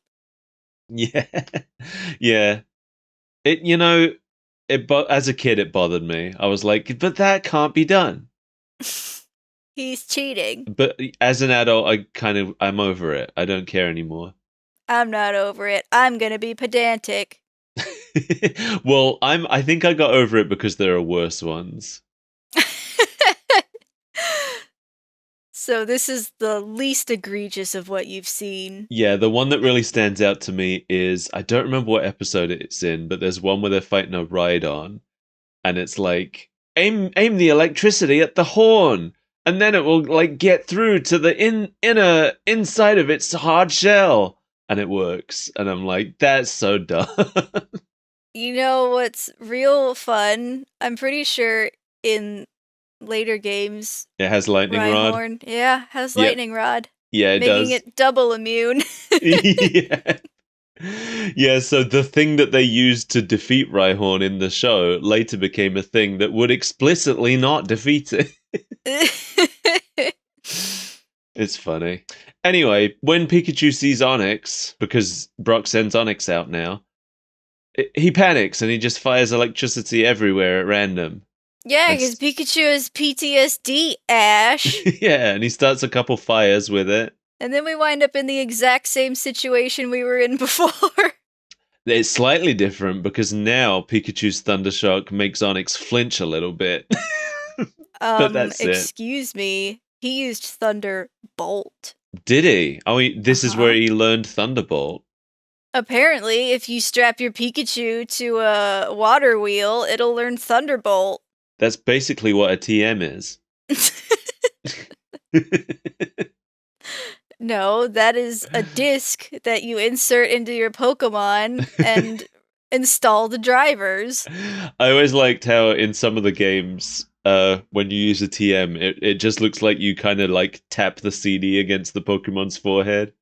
Yeah. Yeah. As a kid, it bothered me. I was like, but that can't be done. He's cheating. But as an adult, I'm over it. I don't care anymore. I'm not over it. I'm gonna be pedantic. Well, I think I got over it because there are worse ones. So this is the least egregious of what you've seen. Yeah, the one that really stands out to me is, I don't remember what episode it's in, but there's one where they're fighting a Rhydon, and it's like, aim the electricity at the horn, and then it will like get through to the inner inside of its hard shell, and it works. And I'm like, that's so dumb. You know what's real fun? I'm pretty sure in later games, It has lightning rod. Rhyhorn, has Yep. lightning rod. Yeah, it does. Making it double immune. Yeah. Yeah, so the thing that they used to defeat Rhyhorn in the show later became a thing that would explicitly not defeat it. It's funny. Anyway, when Pikachu sees Onix, because Brock sends Onix out now, he panics and he just fires electricity everywhere at random. Yeah, because Pikachu has PTSD, Ash. Yeah, and he starts a couple fires with it. And then we wind up in the exact same situation we were in before. It's slightly different because now Pikachu's Thunder Shock makes Onix flinch a little bit. But that's excuse me. He used Thunderbolt. Did he? Oh, this is where he learned Thunderbolt. Apparently, if you strap your Pikachu to a water wheel, it'll learn Thunderbolt. That's basically what a TM is. No, that is a disc that you insert into your Pokemon and install the drivers. I always liked how in some of the games, when you use a TM, it just looks like you kind of like tap the CD against the Pokemon's forehead.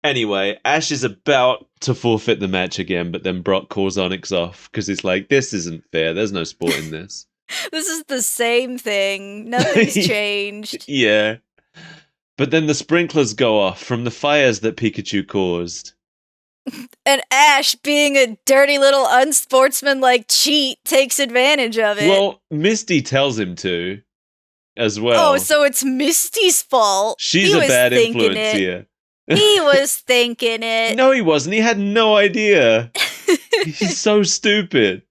Anyway, Ash is about to forfeit the match again, but then Brock calls Onix off because he's like, this isn't fair. There's no sport in this. This is the same thing. Nothing's changed. Yeah. But then the sprinklers go off from the fires that Pikachu caused. And Ash, being a dirty little unsportsmanlike cheat, takes advantage of it. Well, Misty tells him to, as well. Oh, so it's Misty's fault. She's a bad influence here. He was thinking it. No, he wasn't. He had no idea. He's so stupid.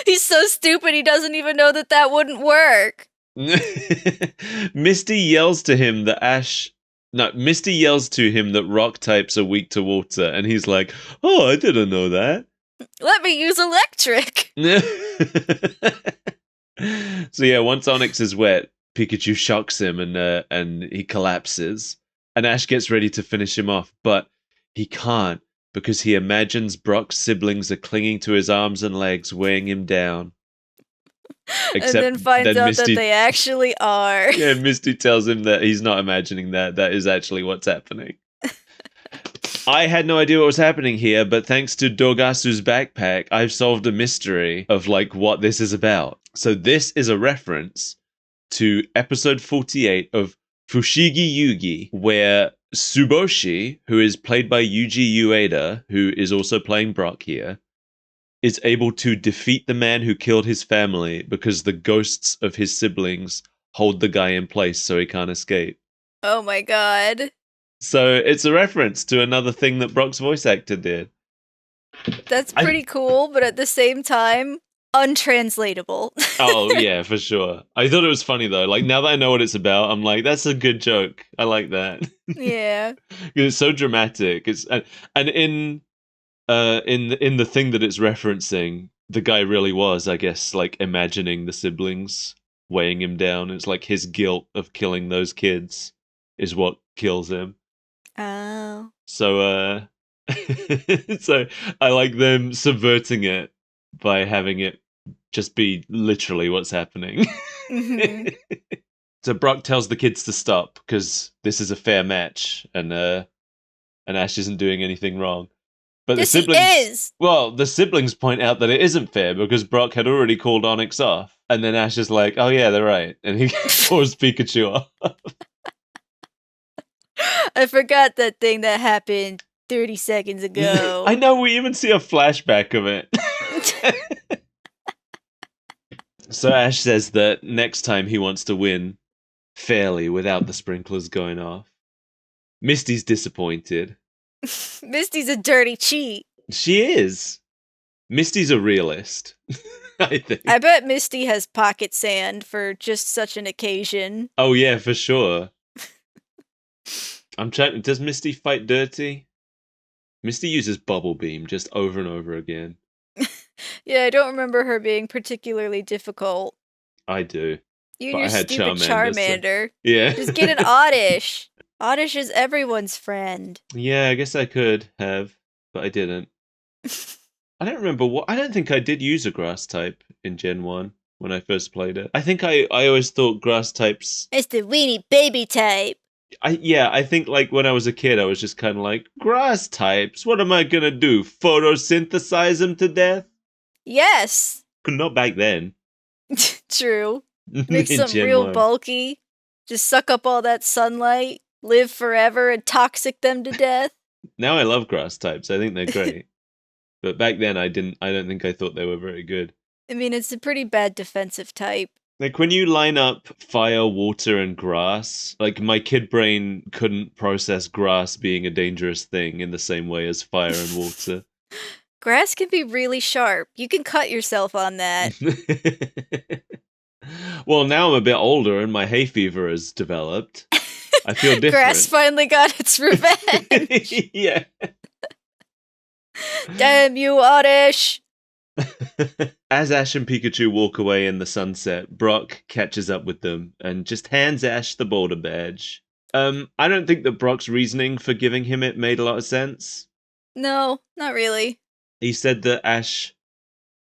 He's so stupid he doesn't even know that wouldn't work. Misty yells to him that Misty yells to him that rock types are weak to water, and he's like, "Oh, I didn't know that." Let me use electric. So yeah, once Onyx is wet, Pikachu shocks him and he collapses. And Ash gets ready to finish him off, but he can't because he imagines Brock's siblings are clinging to his arms and legs, weighing him down. And then finds out that they actually are. Yeah, Misty tells him that he's not imagining that. That is actually what's happening. I had no idea what was happening here, but thanks to Dogasu's backpack, I've solved a mystery of like what this is about. So this is a reference to episode 48 of Fushigi Yugi, where Tsuboshi, who is played by Yuji Ueda, who is also playing Brock here, is able to defeat the man who killed his family because the ghosts of his siblings hold the guy in place so he can't escape. Oh my god. So it's a reference to another thing that Brock's voice actor did. That's pretty cool, but at the same time, untranslatable. Oh, yeah, for sure. I thought it was funny, though. Like, now that I know what it's about, I'm like, that's a good joke. I like that. Yeah. It's so dramatic. And in the thing that it's referencing, the guy really was, I guess, like, imagining the siblings weighing him down. It's like his guilt of killing those kids is what kills him. Oh. So, so I like them subverting it by having it just be literally what's happening. Mm-hmm. So Brock tells the kids to stop because this is a fair match, and Ash isn't doing anything wrong. But Yes, the siblings, he is. well, the siblings point out that it isn't fair because Brock had already called Onyx off, and then Ash is like, "Oh yeah, they're right," and he pours Pikachu off. I forgot that thing that happened 30 seconds ago. I know, we even see a flashback of it. So Ash says that next time he wants to win fairly without the sprinklers going off. Misty's disappointed. Misty's a dirty cheat. She is. Misty's a realist, I think. I bet Misty has pocket sand for just such an occasion. Oh yeah, for sure. I'm checking. Does Misty fight dirty? Misty uses Bubble Beam just over and over again. Yeah, I don't remember her being particularly difficult. I do. You But and I your had stupid Charmander, Charmander. Yeah. Just get an Oddish. Oddish is everyone's friend. Yeah, I guess I could have, but I didn't. I don't remember I don't think I did use a grass type in Gen 1 when I first played it. I think I always thought grass types. It's the weenie baby type. I think like when I was a kid, I was just kind of like, grass types? What am I gonna do? Photosynthesize them to death? Yes. Not back then. True. Make In some Gen real 1. bulky. Just suck up all that sunlight. Live forever and toxic them to death. Now I love grass types. I think they're great. But back then I don't think I thought they were very good. I mean, it's a pretty bad defensive type. Like when you line up fire, water, and grass, like my kid brain couldn't process grass being a dangerous thing in the same way as fire and water. Grass can be really sharp. You can cut yourself on that. Well, now I'm a bit older and my hay fever has developed. I feel different. Grass finally got its revenge. Yeah. Damn you, Oddish! As Ash and Pikachu walk away in the sunset, Brock catches up with them and just hands Ash the boulder badge. I don't think that Brock's reasoning for giving him it made a lot of sense. No, not really. He said that Ash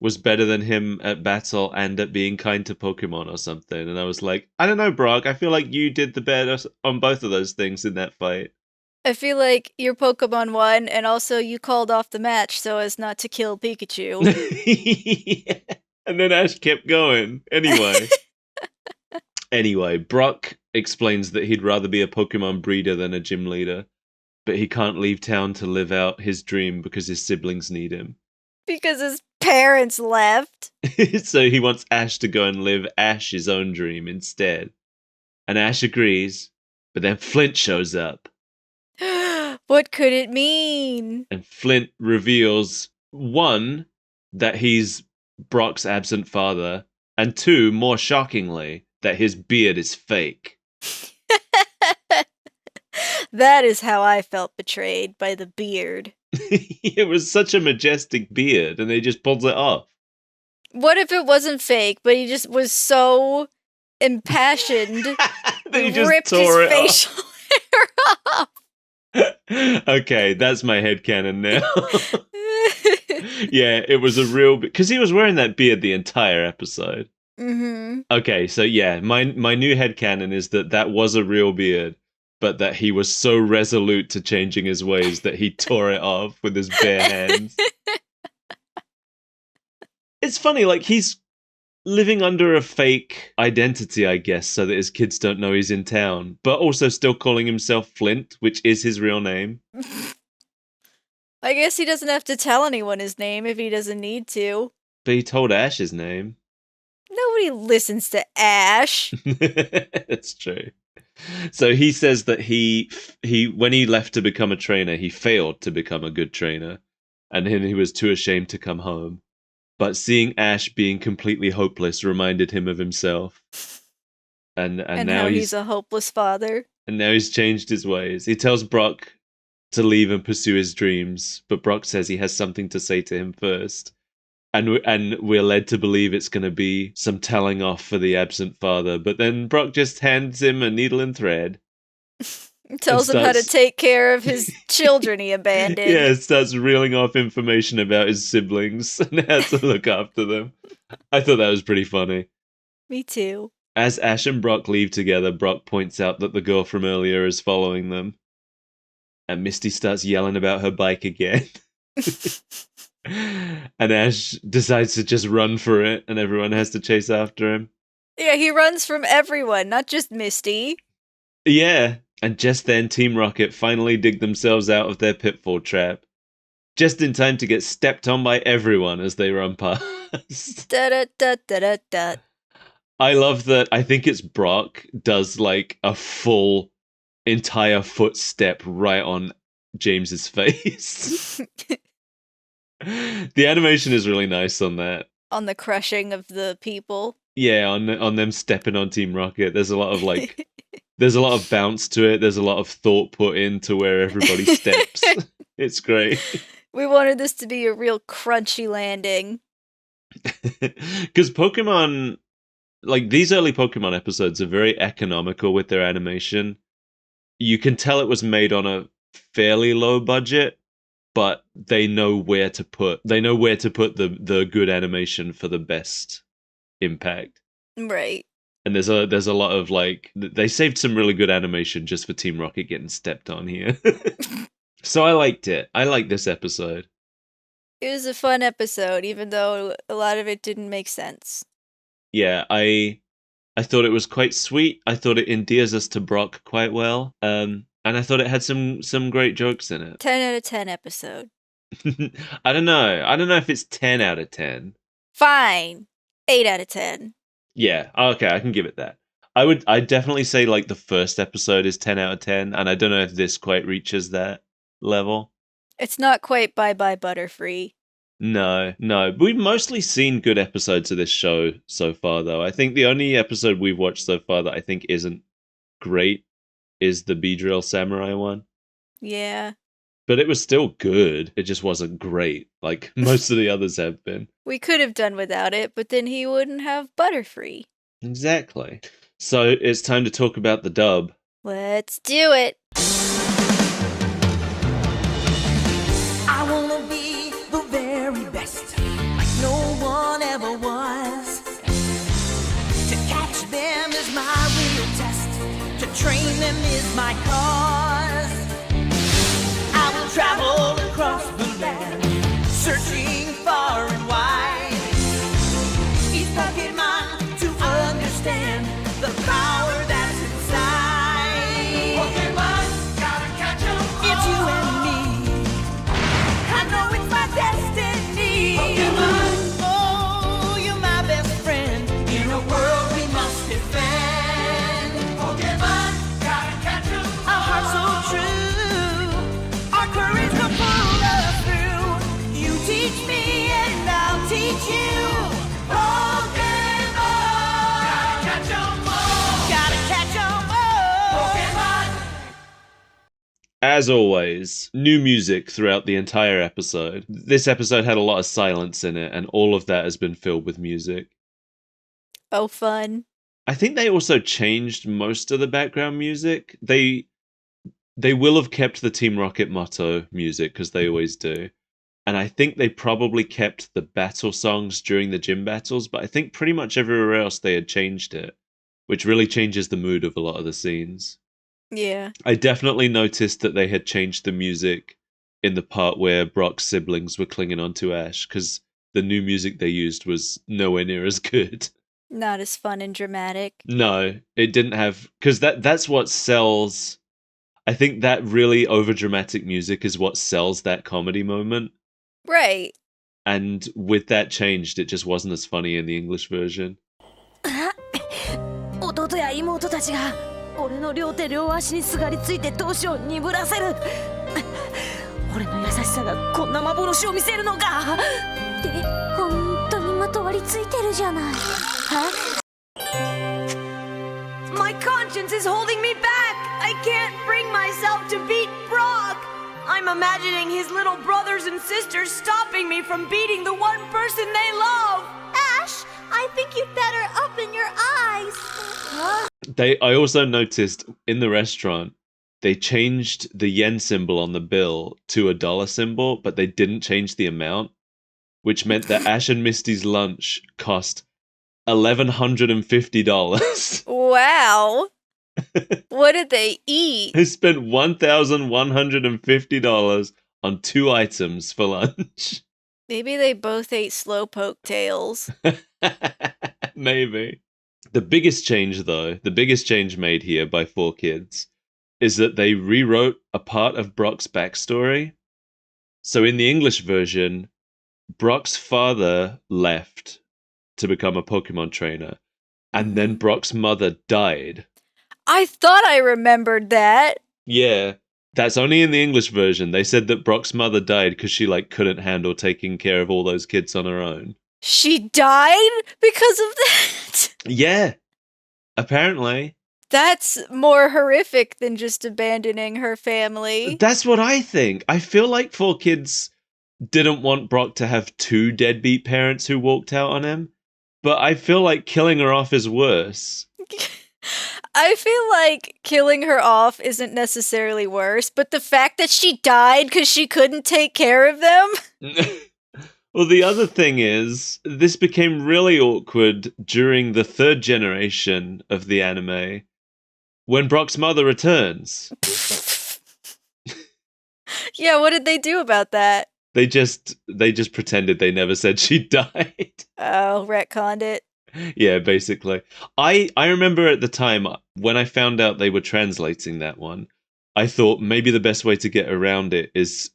was better than him at battle and at being kind to Pokemon or something, and I was like, I don't know, Brock, I feel like you did the better on both of those things in that fight. I feel like your Pokemon won, and also you called off the match so as not to kill Pikachu. Yeah. And then Ash kept going. Anyway, Brock explains that he'd rather be a Pokemon breeder than a gym leader, but he can't leave town to live out his dream because his siblings need him. Because his parents left. So he wants Ash to go and live Ash's own dream instead. And Ash agrees, but then Flint shows up. What could it mean? And Flint reveals, one, that he's Brock's absent father, and 2, more shockingly, that his beard is fake. That is how I felt betrayed by the beard. It was such a majestic beard, and they just pulled it off. What if it wasn't fake, but he just was so impassioned, They he just ripped his tore it facial hair off? Okay, that's my headcanon now. Yeah, it was a real... Because he was wearing that beard the entire episode. Mm-hmm. Okay, so yeah, my new headcanon is that was a real beard, but that he was so resolute to changing his ways that he tore it off with his bare hands. It's funny, like, he's living under a fake identity, I guess, so that his kids don't know he's in town, but also still calling himself Flint, which is his real name. I guess he doesn't have to tell anyone his name if he doesn't need to. But he told Ash his name. Nobody listens to Ash. That's true. So he says that he when he left to become a trainer, he failed to become a good trainer, and then he was too ashamed to come home. But seeing Ash being completely hopeless reminded him of himself. And now how he's a hopeless father. And now he's changed his ways. He tells Brock to leave and pursue his dreams, but Brock says he has something to say to him first. And we're led to believe it's going to be some telling off for the absent father, but then Brock just hands him a needle and thread. Tells him how to take care of his children he abandoned. Yeah, starts reeling off information about his siblings and how to look after them. I thought that was pretty funny. Me too. As Ash and Brock leave together, Brock points out that the girl from earlier is following them. And Misty starts yelling about her bike again. And Ash decides to just run for it, and everyone has to chase after him. Yeah, he runs from everyone, not just Misty. Yeah, and just then Team Rocket finally dig themselves out of their pitfall trap. Just in time to get stepped on by everyone as they run past. Da-da-da-da-da-da. I love that. I think it's Brock does like a full entire footstep right on James's face. The animation is really nice on that. On the crushing of the people. Yeah, on them stepping on Team Rocket. There's a lot of like there's a lot of bounce to it. There's a lot of thought put into where everybody steps. It's great. We wanted this to be a real crunchy landing. Because Pokemon, like these early Pokemon episodes are very economical with their animation. You can tell it was made on a fairly low budget, but they know where to put the good animation for the best impact. Right. And there's a lot of like they saved some really good animation just for Team Rocket getting stepped on here. So I liked it. I liked this episode. It was a fun episode, even though a lot of it didn't make sense. Yeah, I thought it was quite sweet. I thought it endears us to Brock quite well. And I thought it had some great jokes in it. 10 out of 10 episode. I don't know. I don't know if it's 10 out of 10. Fine. 8 out of 10. Yeah, okay, I can give it that. I'd definitely say like the first episode is 10 out of 10, and I don't know if this quite reaches that level. It's not quite Bye-Bye Butterfree. No. We've mostly seen good episodes of this show so far, though. I think the only episode we've watched so far that I think isn't great is the Beedrill Samurai one. Yeah. But it was still good. It just wasn't great, like most of the others have been. We could have done without it, but then he wouldn't have Butterfree. Exactly. So it's time to talk about the dub. Let's do it. I wanna be the very best, like no one ever was. To catch them is my real test, to train them is my cause. I will travel across the land, searching far and wide. Each Pokemon to understand the power that's inside. Pokemon, gotta catch 'em all. It's you and me. I know it's my destiny. Pokemon, oh, you're my best friend. In a world we must defend. Pokemon, gotta catch 'em all. Our as always, new music throughout the entire episode. This episode had a lot of silence in it, and all of that has been filled with music. Oh, fun. I think they also changed most of the background music. They will have kept the Team Rocket motto music, because they always do. And I think they probably kept the battle songs during the gym battles, but I think pretty much everywhere else they had changed it, which really changes the mood of a lot of the scenes. Yeah. I definitely noticed that they had changed the music in the part where Brock's siblings were clinging onto Ash, because the new music they used was nowhere near as good. Not as fun and dramatic. No, it didn't have, because that's what sells. I think that really overdramatic music is what sells that comedy moment. Right. And with that changed, it just wasn't as funny in the English version. 弟や妹たちが俺の両手両足にすがりついて闘志を鈍らせる俺の優しさがこんな幻を見せるのかって本当にまとわりついてるじゃない My conscience is holding me back. I can't bring myself to beat Brock. I'm imagining his little brothers and sisters stopping me from beating the one person they love. Ash, I think you'd better open your eyes. I also noticed in the restaurant, they changed the yen symbol on the bill to a dollar symbol, but they didn't change the amount, which meant that Ash and Misty's lunch cost $1,150. Wow. What did they eat? They spent $1,150 on 2 items for lunch. Maybe they both ate slowpoke tails. Maybe. The biggest change, though, the biggest change made here by 4Kids, is that they rewrote a part of Brock's backstory. So in the English version, Brock's father left to become a Pokemon trainer, and then Brock's mother died. I thought I remembered that. Yeah, that's only in the English version. They said that Brock's mother died because she couldn't handle taking care of all those kids on her own. She died because of that? Yeah, apparently. That's more horrific than just abandoning her family. That's what I think. I feel like 4Kids didn't want Brock to have 2 deadbeat parents who walked out on him, but I feel like killing her off is worse. I feel like killing her off isn't necessarily worse, but the fact that she died because she couldn't take care of them? Well, the other thing is, this became really awkward during the 3rd generation of the anime, when Brock's mother returns. Yeah, what did they do about that? They just pretended they never said she died. Oh, retconned it. Yeah, basically. I remember at the time, when I found out they were translating that one, I thought maybe the best way to get around it is,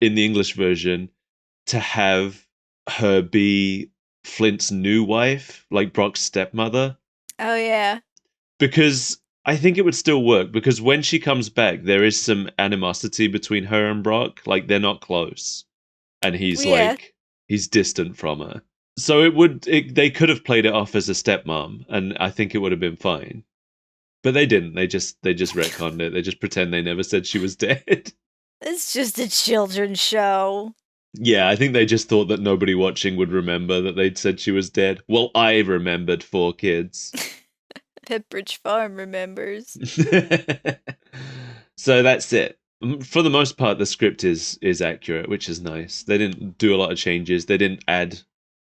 in the English version, to have her be Flint's new wife, like Brock's stepmother. Oh, yeah. Because I think it would still work, because when she comes back, there is some animosity between her and Brock. Like, they're not close. And he's he's distant from her. So they could have played it off as a stepmom, and I think it would have been fine. But they didn't. They just retconned it. They just pretend they never said she was dead. It's just a children's show. Yeah, I think they just thought that nobody watching would remember that they'd said she was dead. Well, I remembered 4Kids. Pepperidge Farm remembers. So that's it. For the most part, the script is accurate, which is nice. They didn't do a lot of changes. They didn't add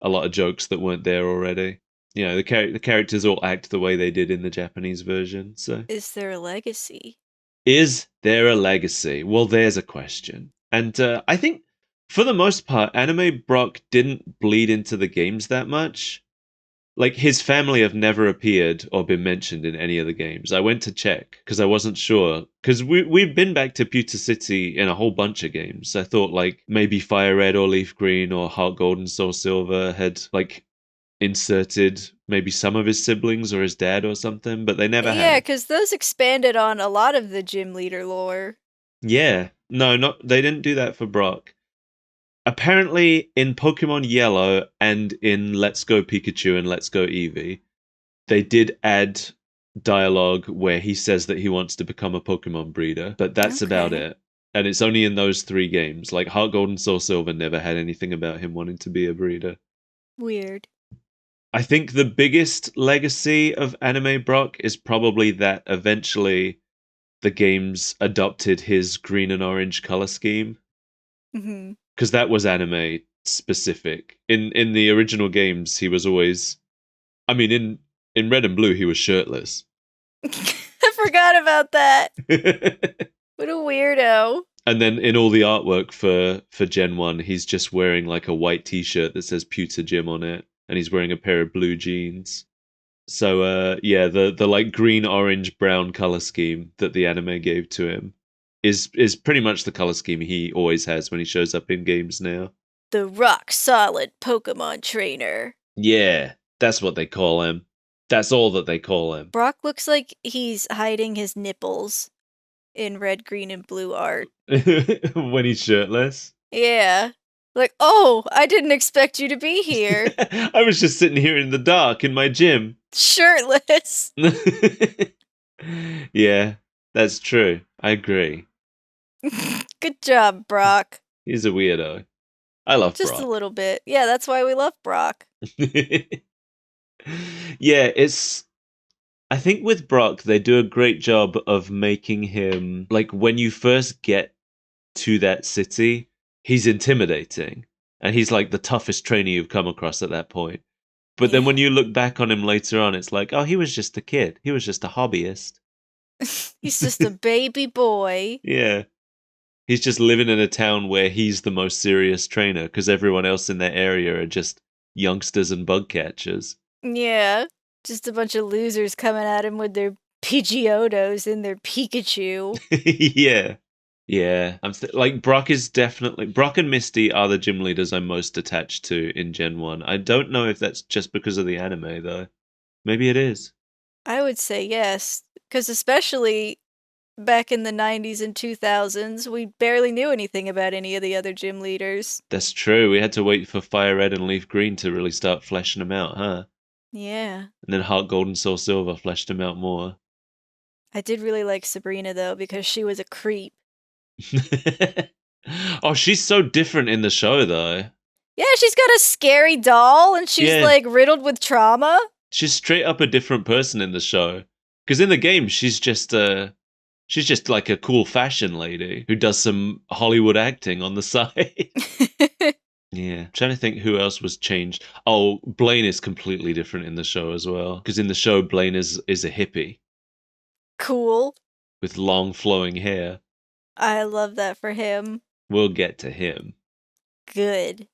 a lot of jokes that weren't there already. You know, the characters all act the way they did in the Japanese version. So, Is there a legacy? is there a legacy? Well, there's a question. And I think, for the most part, Anime Brock didn't bleed into the games that much. Like, his family have never appeared or been mentioned in any of the games. I went to check, because I wasn't sure. Because we've been back to Pewter City in a whole bunch of games. I thought, maybe Fire Red or Leaf Green or Heart Gold and Soul Silver had, inserted maybe some of his siblings or his dad or something, but they never Yeah, had. because those expanded on a lot of the gym leader lore. Yeah. No, they didn't do that for Brock. Apparently, in Pokemon Yellow and in Let's Go Pikachu and Let's Go Eevee, they did add dialogue where he says that he wants to become a Pokemon breeder, but that's about Okay. it. And it's only in those 3 games. Like Heart Gold and Soul Silver never had anything about him wanting to be a breeder. Weird. I think the biggest legacy of anime Brock is probably that eventually the games adopted his green and orange color scheme, Hmm. because that was anime specific. In the original games, he was always, I mean, in Red and Blue, he was shirtless. I forgot about that. What a weirdo. And then in all the artwork for Gen 1, he's just wearing like a white t-shirt that says Pewter Gym on it, and he's wearing a pair of blue jeans. So yeah, the like green, orange, brown color scheme that the anime gave to him is pretty much the color scheme he always has when he shows up in games now. The rock solid Pokemon trainer. Yeah, that's what they call him. That's all that they call him. Brock looks like he's hiding his nipples in red, green, and blue art. When he's shirtless. Yeah. Like, oh, I didn't expect you to be here. I was just sitting here in the dark in my gym. Shirtless. Yeah, that's true. I agree. Good job, Brock. He's a weirdo. I love Just a Brock. little bit. Yeah, that's why we love Brock. Yeah, I think with Brock, they do a great job of making him, like, when you first get to that city, he's intimidating. And he's like the toughest trainer you've come across at that point. But then Yeah. when you look back on him later on, it's like, oh, he was just a kid. He was just a hobbyist. He's just a baby boy. Yeah. He's just living in a town where he's the most serious trainer because everyone else in that area are just youngsters and bug catchers. Yeah. Just a bunch of losers coming at him with their Pidgeotos and their Pikachu. Yeah. Yeah. Like, Brock and Misty are the gym leaders I'm most attached to in Gen 1. I don't know if that's just because of the anime, though. Maybe it is. I would say yes. Because especially back in the 90s and 2000s, we barely knew anything about any of the other gym leaders. That's true. We had to wait for Fire Red and Leaf Green to really start fleshing them out, huh? Yeah. And then Heart Gold and Soul Silver fleshed them out more. I did really like Sabrina, though, because she was a creep. Oh, she's so different in the show, though. Yeah, she's got a scary doll and she's Yeah. like riddled with trauma. She's straight up a different person in the show. Because in the game, she's just like a cool fashion lady who does some Hollywood acting on the side. Yeah. I'm trying to think who else was changed. Oh, Blaine is completely different in the show as well. Because in the show, Blaine is a hippie Cool. with long flowing hair. I love that for him. We'll get to him. Good.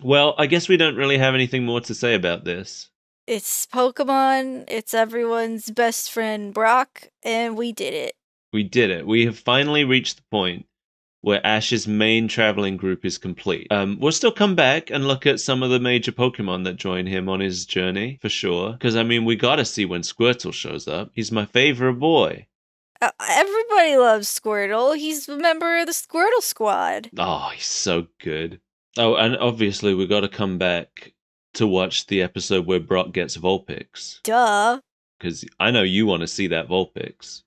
Well, I guess we don't really have anything more to say about this. It's Pokemon, it's everyone's best friend Brock, and we did it. We did it. We have finally reached the point where Ash's main traveling group is complete. We'll still come back and look at some of the major Pokemon that join him on his journey, for sure. Because, I mean, we gotta see when Squirtle shows up. He's my favorite boy. Everybody loves Squirtle. He's a member of the Squirtle Squad. Oh, he's so good. Oh, and obviously we gotta come back to watch the episode where Brock gets Vulpix. Duh. Because I know you want to see that Vulpix.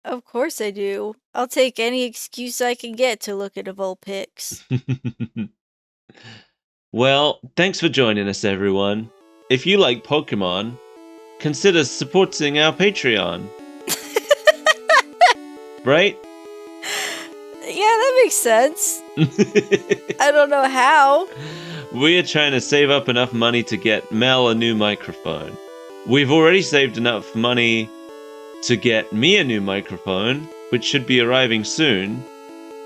Of course I do. I'll take any excuse I can get to look at a Vulpix. Well, thanks for joining us, everyone. If you like Pokemon, consider supporting our Patreon. Right? Yeah, that makes sense. I don't know how. We're trying to save up enough money to get Mel a new microphone. We've already saved enough money to get me a new microphone, which should be arriving soon.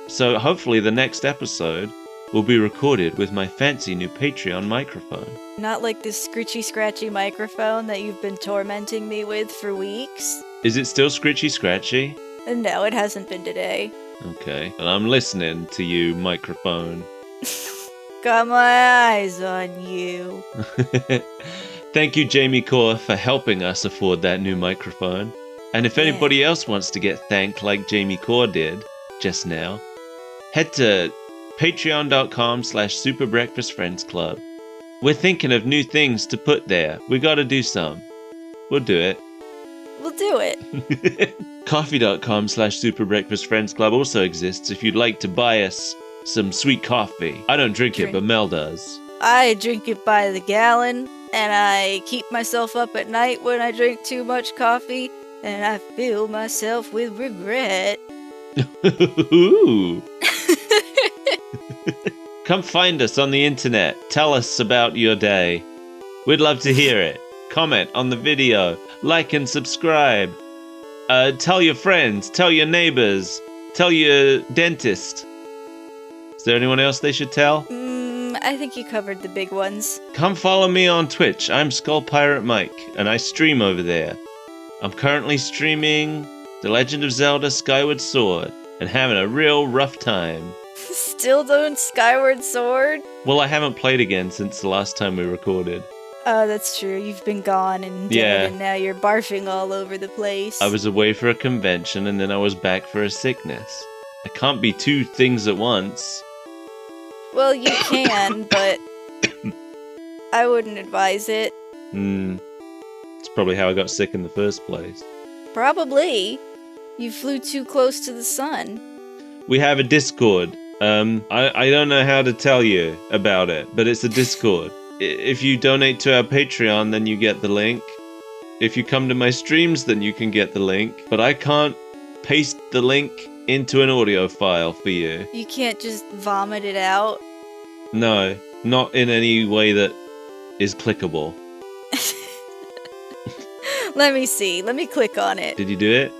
So hopefully the next episode will be recorded with my fancy new Patreon microphone. Not like this scritchy scratchy microphone that you've been tormenting me with for weeks. Is it still scritchy scratchy? No, it hasn't been today. Okay, and I'm listening to you, microphone. Got my eyes on you. Thank you, Jamie Core, for helping us afford that new microphone. And if anybody else wants to get thanked like Jamie Core did just now, head to patreon.com/superbreakfastfriendsclub. We're thinking of new things to put there. We gotta do some. We'll do it. We'll do it. Coffee.com/Super Breakfast Friends Club also exists if you'd like to buy us some sweet coffee. I don't drink it, but Mel does. I drink it by the gallon, and I keep myself up at night when I drink too much coffee, and I fill myself with regret. Ooh. Come find us on the internet. Tell us about your day. We'd love to hear it. Comment on the video. Like and subscribe. Tell your friends. Tell your neighbors. Tell your dentist. Is there anyone else they should tell? I think you covered the big ones. Come follow me on Twitch. I'm Skull Pirate Mike, and I stream over there. I'm currently streaming The Legend of Zelda Skyward Sword and having a real rough time. Still doing Skyward Sword? Well, I haven't played again since the last time we recorded. Oh, that's true. You've been gone and dead, and now you're barfing all over the place. I was away for a convention, and then I was back for a sickness. I can't be two things at once. Well, you can, but I wouldn't advise it. It's probably how I got sick in the first place. Probably. You flew too close to the sun. We have a Discord. I don't know how to tell you about it, but it's a Discord. If you donate to our Patreon, then you get the link. If you come to my streams, then you can get the link. But I can't paste the link into an audio file for you. You can't just vomit it out. No, not in any way that is clickable. Let me see. Let me click on it. Did you do it?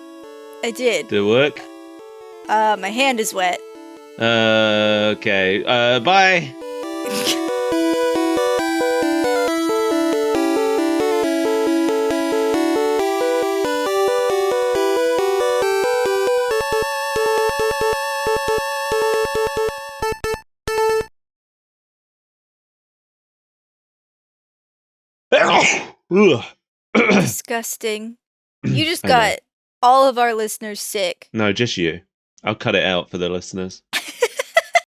I did. Did it work? My hand is wet. Okay. Bye. Disgusting. You just got all of our listeners sick. No, just you. I'll cut it out for the listeners.